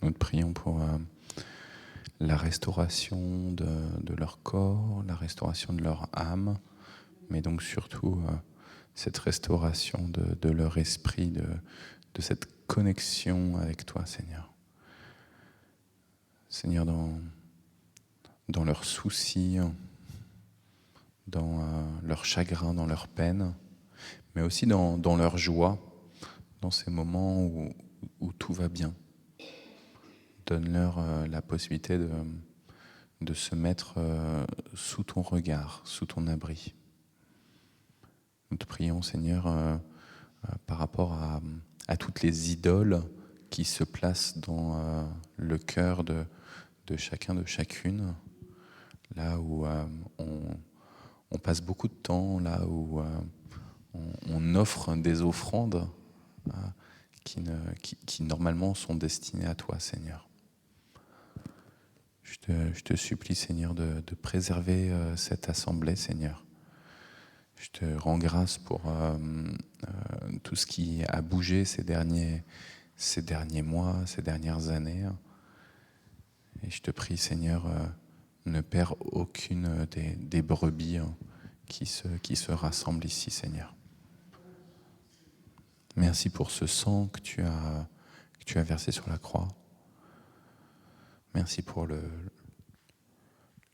Nous te prions pour la restauration de leur corps, la restauration de leur âme, mais donc surtout cette restauration de leur esprit, de cette connexion avec toi, Seigneur. Seigneur, dans leurs soucis, dans leur chagrin, dans leur peine, mais aussi dans leur joie, dans ces moments où tout va bien. Donne-leur la possibilité de se mettre sous ton regard, sous ton abri. Nous te prions, Seigneur, par rapport à toutes les idoles qui se placent dans le cœur de chacun, de chacune, là où on passe beaucoup de temps, là où on offre des offrandes qui normalement sont destinées à toi, Seigneur. Je te supplie, Seigneur, de préserver cette assemblée, Seigneur. Je te rends grâce pour tout ce qui a bougé ces derniers mois, ces dernières années. Et je te prie, Seigneur, ne perds aucune des brebis qui se rassemblent ici, Seigneur. Merci pour ce sang que tu as versé sur la croix. Merci pour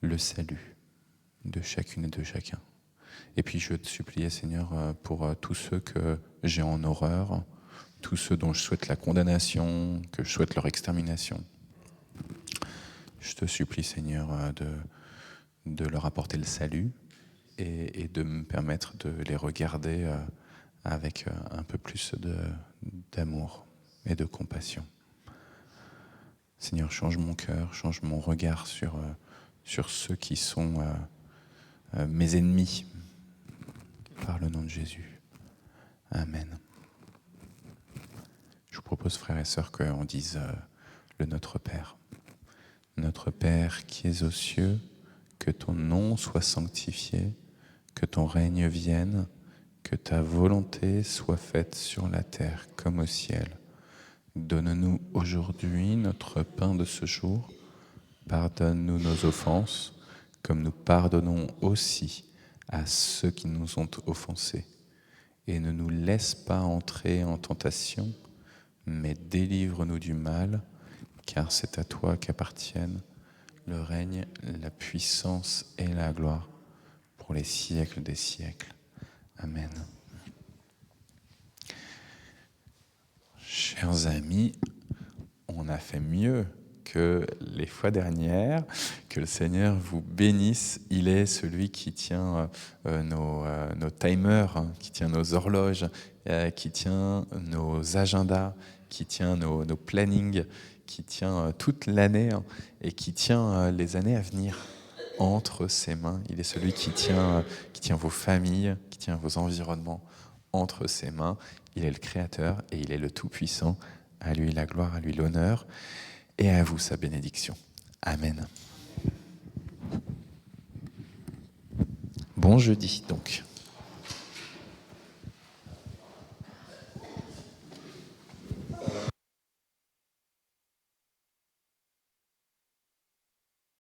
le salut de chacune et de chacun. Et puis je te supplie, Seigneur, pour tous ceux que j'ai en horreur, tous ceux dont je souhaite la condamnation, que je souhaite leur extermination. Je te supplie, Seigneur, de leur apporter le salut et de me permettre de les regarder avec un peu plus d'amour et de compassion. Seigneur, change mon cœur, change mon regard sur ceux qui sont mes ennemis. Par le nom de Jésus. Amen. Je vous propose, frères et sœurs, qu'on dise le Notre Père. Notre Père qui es aux cieux, que ton nom soit sanctifié, que ton règne vienne, que ta volonté soit faite sur la terre comme au ciel. Donne-nous aujourd'hui notre pain de ce jour. Pardonne-nous nos offenses, comme nous pardonnons aussi à ceux qui nous ont offensés. Et ne nous laisse pas entrer en tentation, mais délivre-nous du mal, car c'est à toi qu'appartiennent le règne, la puissance et la gloire pour les siècles des siècles. Amen. Chers amis, on a fait mieux que les fois dernières. Que le Seigneur vous bénisse. Il est celui qui tient nos timers, qui tient nos horloges, qui tient nos agendas, qui tient nos plannings, qui tient toute l'année et qui tient les années à venir entre ses mains. Il est celui qui tient vos familles, qui tient vos environnements entre ses mains. Il est le Créateur et il est le Tout-Puissant. À lui la gloire, à lui l'honneur et à vous sa bénédiction. Amen. Bon jeudi donc.